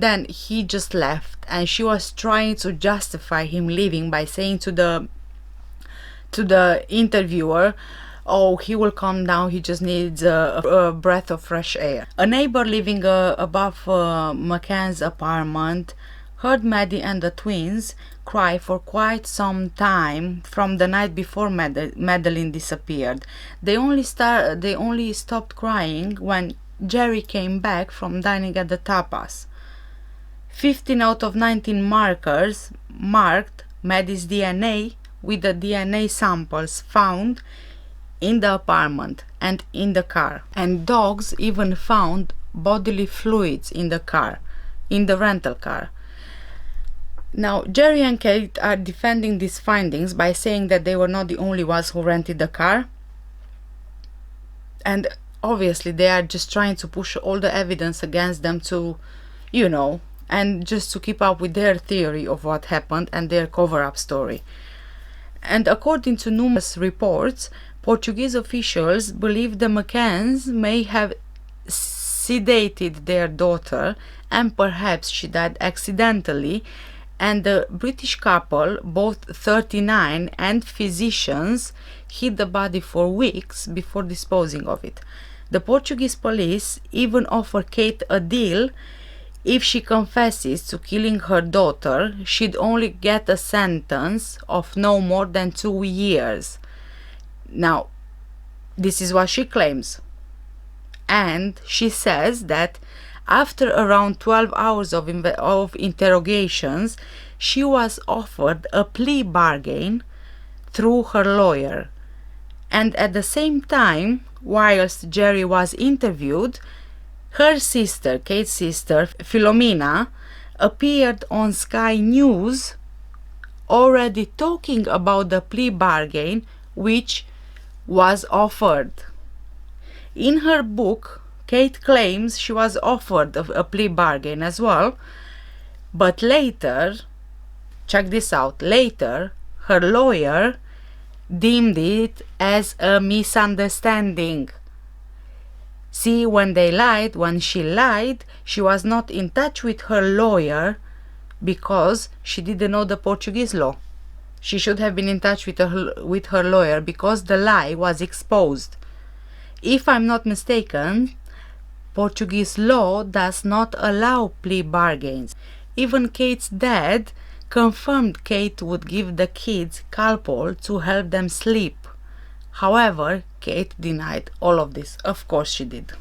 then he just left, and she was trying to justify him leaving by saying to the interviewer, "Oh, he will calm down, he just needs a breath of fresh air." A neighbor living above McCann's apartment heard Maddie and the twins cry for quite some time from the night before Madeleine disappeared. They only stopped crying when Gerry came back from dining at the tapas. 15 out of 19 markers marked Maddie's DNA with the DNA samples found in the apartment and in the car. And dogs even found bodily fluids in the car, in the rental car. Now, Gerry and Kate are defending these findings by saying that they were not the only ones who rented the car. And obviously they are just trying to push all the evidence against them to, you know, and just to keep up with their theory of what happened and their cover-up story. And according to numerous reports, Portuguese officials believe the McCanns may have sedated their daughter, and perhaps she died accidentally, and the British couple, both 39 and physicians, hid the body for weeks before disposing of it. The Portuguese police even offer Kate a deal. If she confesses to killing her daughter, she'd only get a sentence of no more than 2 years. Now, this is what she claims. And she says that after around 12 hours of interrogations, she was offered a plea bargain through her lawyer. And at the same time, whilst Gerry was interviewed, her sister, Kate's sister, Philomena, appeared on Sky News already talking about the plea bargain which was offered. In her book, Kate claims she was offered a plea bargain as well, but later, check this out, later her lawyer deemed it as a misunderstanding. See, when she lied, she was not in touch with her lawyer because she didn't know the Portuguese law. She should have been in touch with her lawyer because the lie was exposed. If I'm not mistaken, Portuguese law does not allow plea bargains. Even Kate's dad confirmed Kate would give the kids Calpol to help them sleep. However, Kate denied all of this. Of course she did.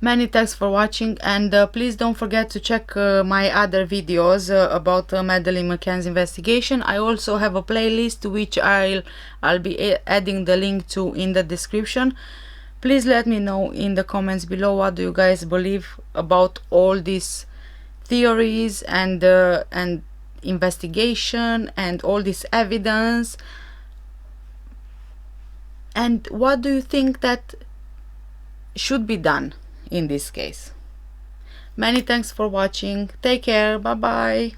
Many thanks for watching, and please don't forget to check my other videos about Madeleine Mccann's investigation. I also have a playlist which I'll be adding the link to in the description. Please let me know in the comments below what do you guys believe about all these theories and investigation and all this evidence. And what do you think that should be done in this case? Many thanks for watching. Take care. Bye bye.